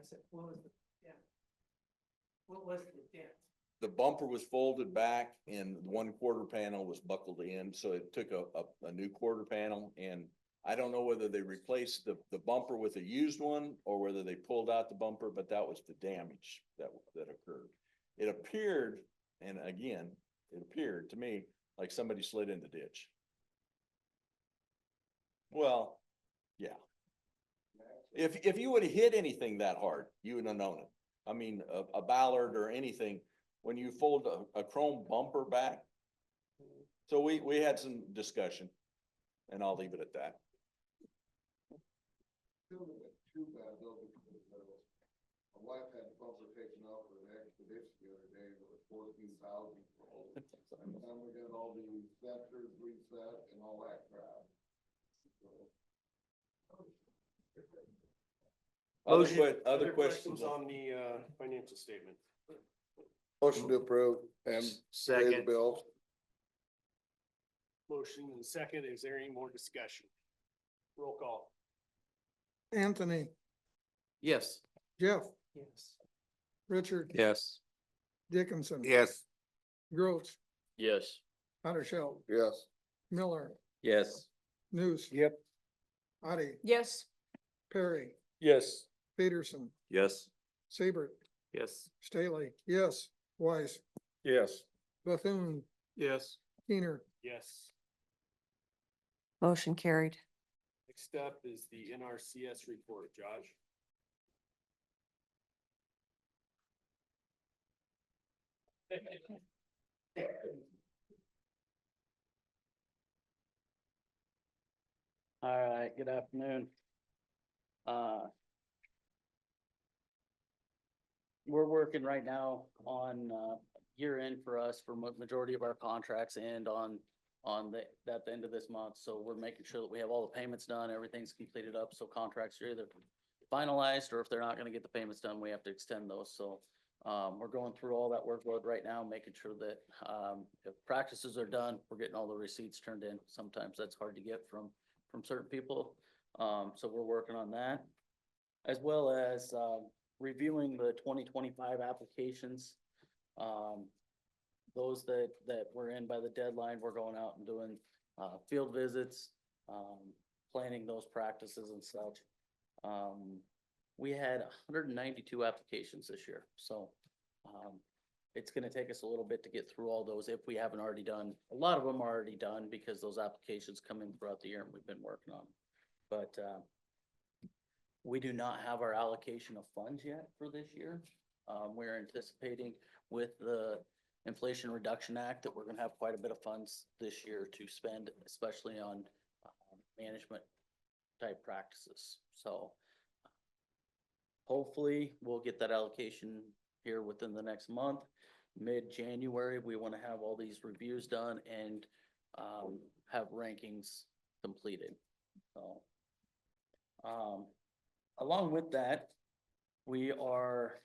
what was the dent? the bumper was folded back and one quarter panel was buckled in, so it took a new quarter panel. And I don't know whether they replaced the bumper with a used one or whether they pulled out the bumper, but that was the damage that occurred. It appeared, and again, it appeared to me like somebody slid in the ditch. Well, yeah. If you would have hit anything that hard, you would have known it. I mean, a Ballard or anything, when you fold a chrome bumper back. So we had some discussion, and I'll leave it at that. My wife had the bumper taken off for an expedition the other day, and it was 14,000. And then we got all the sensors reset and all that crap. Other questions on the financial statement? Motion to approve and pay the Second. bill. Motion and second. Is there any more discussion? Roll call. Anthony, Yes. Jeff, Yes. Richard, Yes. Dickinson. Yes. Grotz, Yes. Houdersheldt, Yes. Miller, Yes. Nuss. Yep. Otte, Yes. Perry, Yes. Peterson, Yes. Siebert, Yes. Stahly, yes, Weiss, Yes. Bethune, Yes. Kuehner, Yes. Motion carried. Next up is the NRCS report, Josh. All right, good afternoon. We're working right now on, year end for us for majority of our contracts and on at the end of this month. So we're making sure that we have all the payments done, everything's completed up, so contracts are either finalized, or if they're not gonna get the payments done, we have to extend those. So we're going through all that workload right now, making sure that, if practices are done, we're getting all the receipts turned in. Sometimes that's hard to get from certain people. So we're working on that. As well as, reviewing the 2025 applications. Those that were in by the deadline, we're going out and doing, field visits, planning those practices and such. We had 192 applications this year, so, it's gonna take us a little bit to get through all those if we haven't already done. A lot of them are already done because those applications come in throughout the year and we've been working on them. But, we do not have our allocation of funds yet for this year. We're anticipating with the Inflation Reduction Act that we're gonna have quite a bit of funds this year to spend, especially on management type practices. So hopefully we'll get that allocation here within the next month. Mid-January, we want to have all these reviews done and have rankings completed. So along with that, we are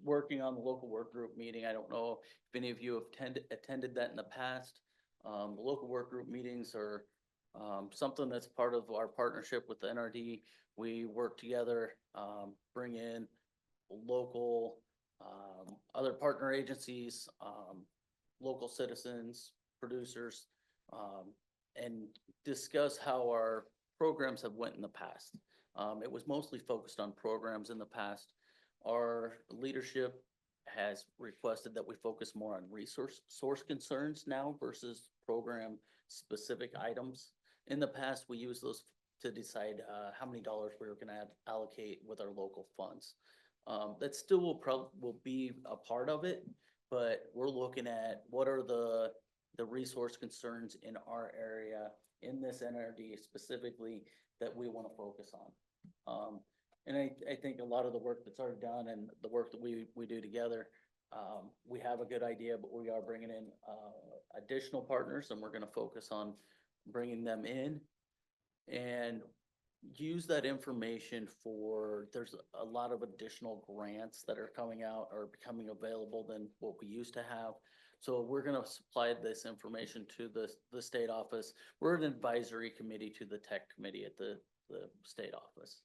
working on the local work group meeting. I don't know if any of you have attended that in the past. The local work group meetings are something that's part of our partnership with the NRD. We work together, bring in local, other partner agencies, local citizens, producers, and discuss how our programs have went in the past. It was mostly focused on programs in the past. Our leadership has requested that we focus more on source concerns now versus program specific items. In the past, we used those to decide how many dollars we were gonna allocate with our local funds. That still will be a part of it, but we're looking at what are the resource concerns in our area, in this NRD specifically, that we want to focus on. And I think a lot of the work that's already done and the work that we do together, we have a good idea, but we are bringing in additional partners, and we're going to focus on bringing them in and use that information for, there's a lot of additional grants that are coming out or becoming available than what we used to have. So we're gonna supply this information to the state office. We're an advisory committee to the tech committee at the state office.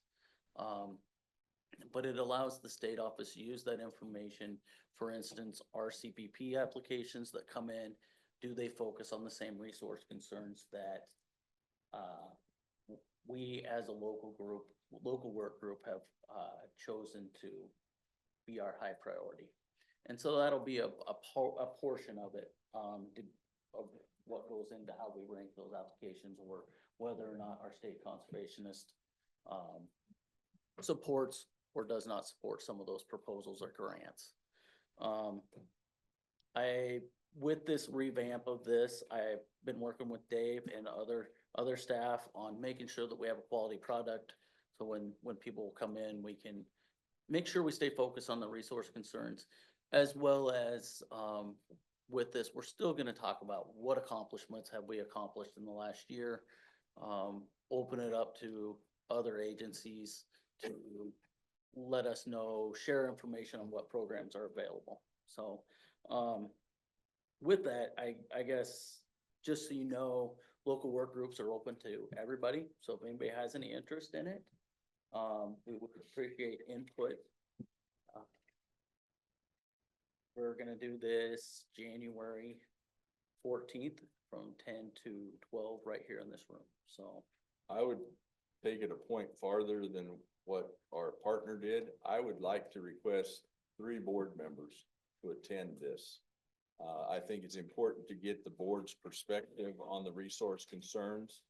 But it allows the state office to use that information. For instance, our CPP applications that come in, do they focus on the same resource concerns that we as a local work group have chosen to be our high priority? And so that'll be a portion of it, of what goes into how we rank those applications, or whether or not our state conservationist supports or does not support some of those proposals or grants. With this revamp of this, I've been working with Dave and other staff on making sure that we have a quality product. So when people come in, we can make sure we stay focused on the resource concerns, as well as with this, we're still gonna talk about what accomplishments have we accomplished in the last year. Open it up to other agencies to let us know, share information on what programs are available. So with that, I guess, just so you know, local work groups are open to everybody. So if anybody has any interest in it, we would appreciate input. We're gonna do this January 14th from 10 to 12 right here in this room. So I would take it a point farther than what our partner did. I would like to request 3 board members to attend this. I think it's important to get the board's perspective on the resource concerns.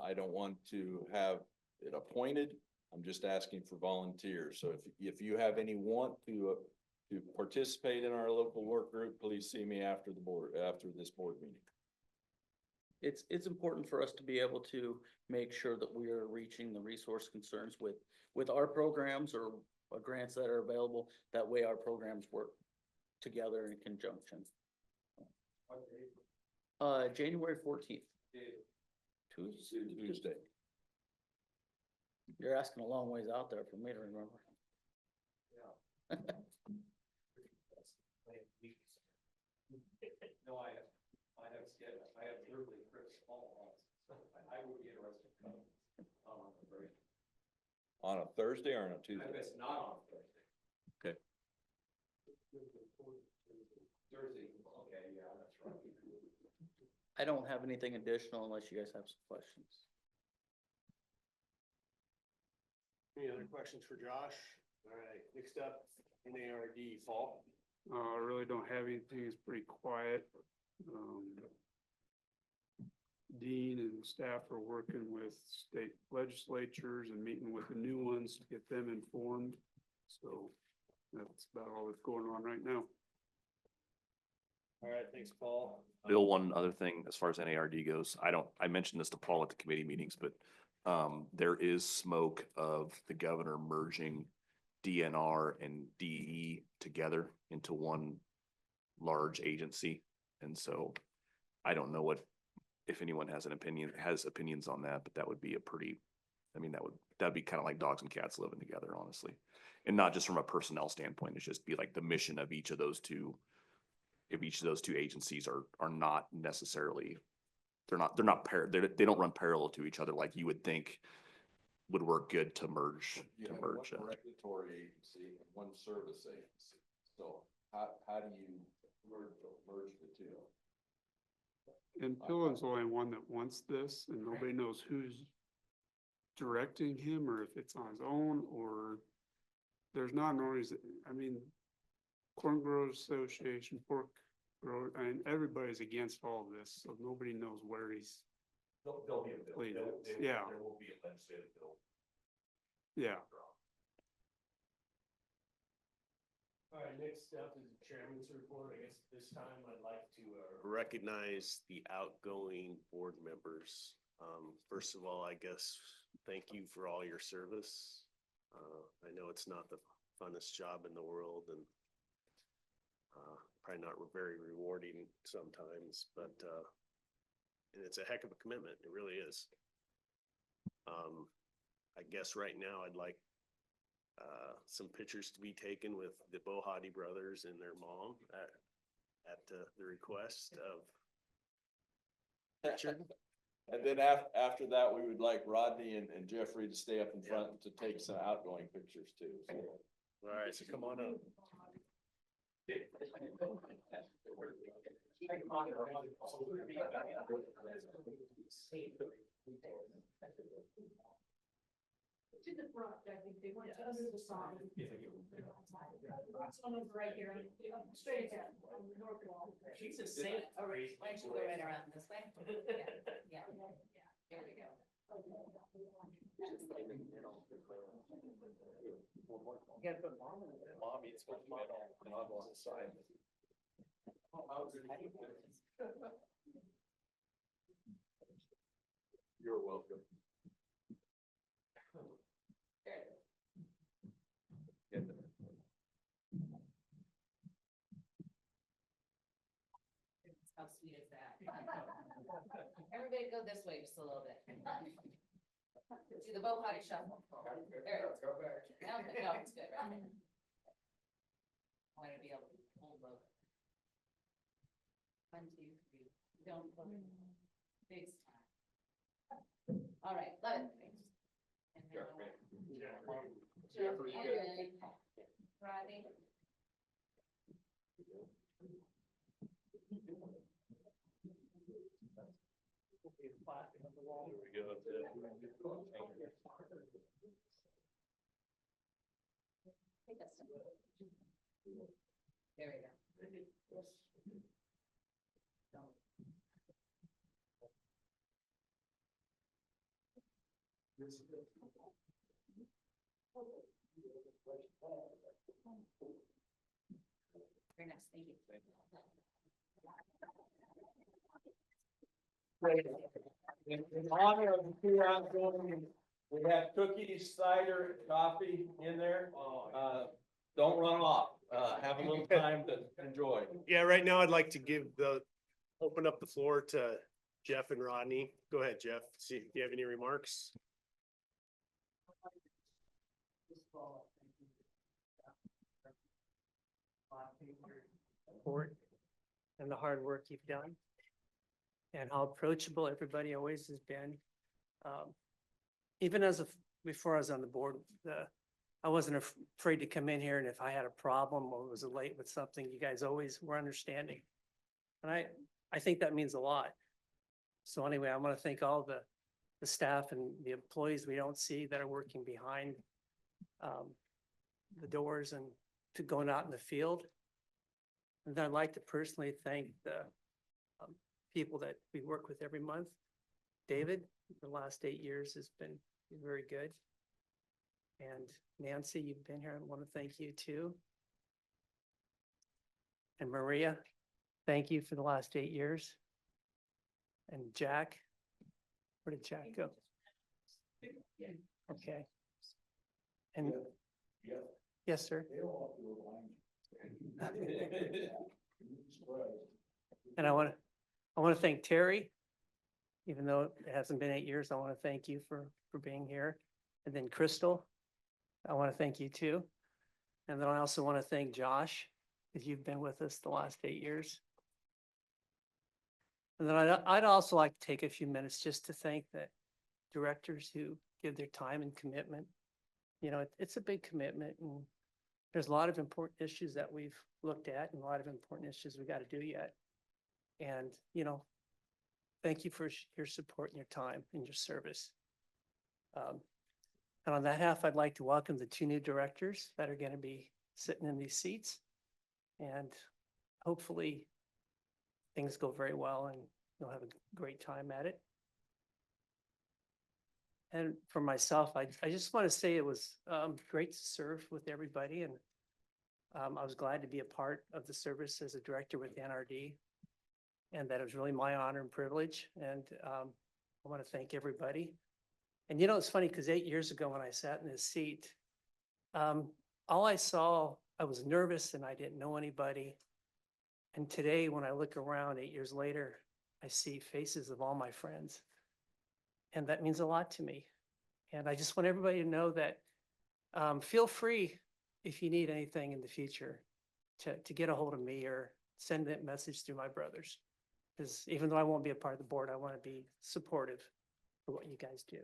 I don't want to have it appointed. I'm just asking for volunteers. So if you have any want to participate in our local work group, please see me after this board meeting. It's important for us to be able to make sure that we are reaching the resource concerns with our programs or grants that are available. That way our programs work together in conjunction. January 14th. Tuesday. You're asking a long ways out there for me to remember. No, I have literally Chris all I would be interested in coming on the break. On a Thursday or on a Tuesday? It's not on Thursday. Okay. Thursday, okay, yeah, that's right. I don't have anything additional unless you guys have some questions. Any other questions for Josh? All right, next up, NARD fall. I really don't have anything. It's pretty quiet. Dean and staff are working with state legislatures and meeting with the new ones to get them informed. So that's about all that's going on right now. All right, thanks, Paul. Bill, one other thing, as far as NARD goes, I mentioned this to Paul at the committee meetings, but there is smoke of the governor merging DNR and DE together into one large agency. And so I don't know if anyone has opinions on that, but that would be that'd be kind of like dogs and cats living together, honestly. And not just from a personnel standpoint, it's just be like the mission of each of those two. If each of those two agencies are not necessarily, they don't run parallel to each other like you would think would work good to merge. You have one regulatory agency and one service agency. So how do you merge the two? And Pillen's the only one that wants this, and nobody knows who's directing him or if it's on his own, or there's not an Corn Growers Association, Pork Growers, and everybody's against all of this, so nobody knows where he's. There'll be a played bill. it. Yeah. There will be a legislative bill. Yeah. All right, next up is the chairman's report. I guess this time I'd like to recognize the outgoing board members. First of all, I guess, thank you for all your service. I know it's not the funnest job in the world and probably not very rewarding sometimes, but and it's a heck of a commitment. It really is. I guess right now I'd like some pictures to be taken with the Bohaty brothers and their mom at the request of Richard. And then after that, we would like Rodney and Jeffrey to stay up in front to take some outgoing pictures too. So. All right, so come on up. To the front, I think they went under the sign. One over right here, straight ahead, on the north wall. She's a saint. All right, why don't you go right around this way? Yeah, there we go. You gotta put mom in the middle. Mom eats with the middle and I'll go on the side. You're welcome. How sweet is that? Everybody go this way just a little bit. Do the Bohaty shuffle. There it is. No, it's good, right? I want to be able to hold both. 1, 2, 3. Don't look. Big smile. All right, love it. And then Jeffrey. Rodney. There we go. Very nice, thank you. In honor of the two outgoing, we have cookies, cider, coffee in there. Don't run off. Have a little time to enjoy. Yeah, right now I'd like to open up the floor to Jeff and Rodney. Go ahead, Jeff. See, do you have any remarks? Support and the hard work you've done and how approachable everybody always has been. Even before I was on the board, I wasn't afraid to come in here, and if I had a problem or was late with something, you guys always were understanding. And I think that means a lot. So anyway, I want to thank all the staff and the employees we don't see that are working behind the doors and to going out in the field. And I'd like to personally thank the people that we work with every month. David, the last 8 years has been very good. And Nancy, you've been here. I want to thank you too. And Maria, thank you for the last 8 years. And Jack, where did Jack go? Okay. And yes, sir. And I want to thank Terry, even though it hasn't been 8 years. I want to thank you for being here. And then Crystal, I want to thank you too. And then I also want to thank Josh, because you've been with us the last 8 years. And then I'd also like to take a few minutes just to thank the directors who give their time and commitment. You know, it's a big commitment, and there's a lot of important issues that we've looked at and a lot of important issues we got to do yet. And, you know, thank you for your support and your time and your service. And on that half, I'd like to welcome the 2 new directors that are going to be sitting in these seats. And hopefully things go very well and you'll have a great time at it. And for myself, I just want to say it was great to serve with everybody. And I was glad to be a part of the service as a director with NRD. And that it was really my honor and privilege. And I want to thank everybody. And you know, it's funny because 8 years ago when I sat in this seat, all I saw, I was nervous and I didn't know anybody. And today, when I look around 8 years later, I see faces of all my friends. And that means a lot to me. And I just want everybody to know that feel free if you need anything in the future to get a hold of me or send that message through my brothers. Because even though I won't be a part of the board, I want to be supportive for what you guys do.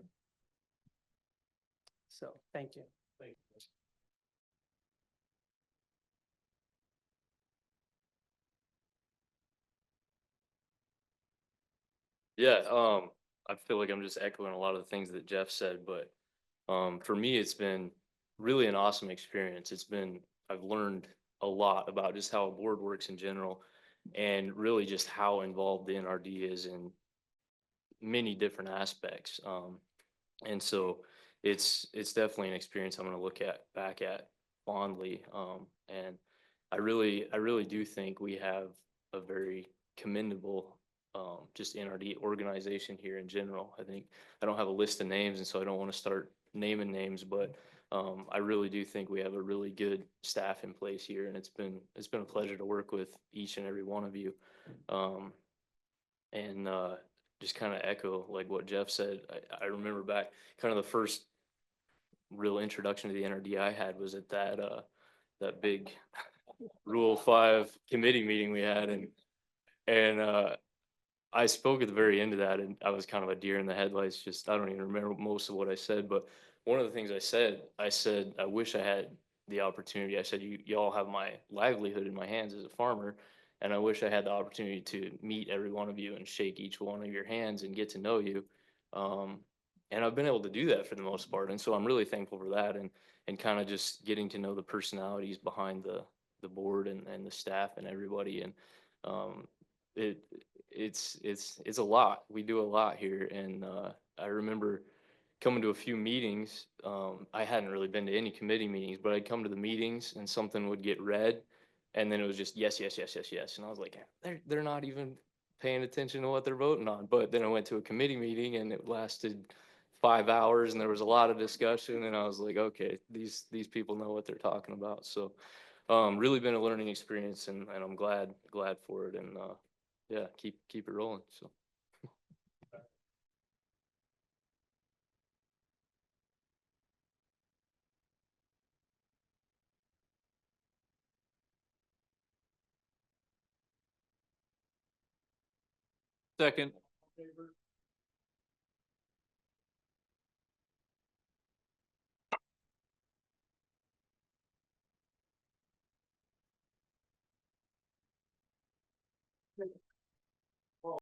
So thank you. Thank you. Yeah, I feel like I'm just echoing a lot of the things that Jeff said, but for me, it's been really an awesome experience. I've learned a lot about just how a board works in general and really just how involved the NRD is in many different aspects. And so it's definitely an experience I'm going to look back at fondly. And I really do think we have a very commendable just NRD organization here in general. I think I don't have a list of names, and so I don't want to start naming names, but I really do think we have a really good staff in place here, and it's been a pleasure to work with each and every one of you. And just kind of echo like what Jeff said. I remember back kind of the first real introduction to the NRD I had was at that big Rule 5 committee meeting we had, and I spoke at the very end of that, and I was kind of a deer in the headlights. Just, I don't even remember most of what I said, but one of the things I said, I wish I had the opportunity. I said, y'all have my livelihood in my hands as a farmer, and I wish I had the opportunity to meet every one of you and shake each one of your hands and get to know you. And I've been able to do that for the most part. And so I'm really thankful for that, and kind of just getting to know the personalities behind the the board and the staff and everybody. And it's a lot. We do a lot here. And I remember coming to a few meetings. I hadn't really been to any committee meetings, but I'd come to the meetings and something would get read. And then it was just yes, yes, yes, yes, yes. And I was like, they're not even paying attention to what they're voting on. But then I went to a committee meeting and it lasted 5 hours and there was a lot of discussion. And I was like, okay, these people know what they're talking about. So really been a learning experience, and I'm glad for it. And yeah, keep it rolling. So. Second.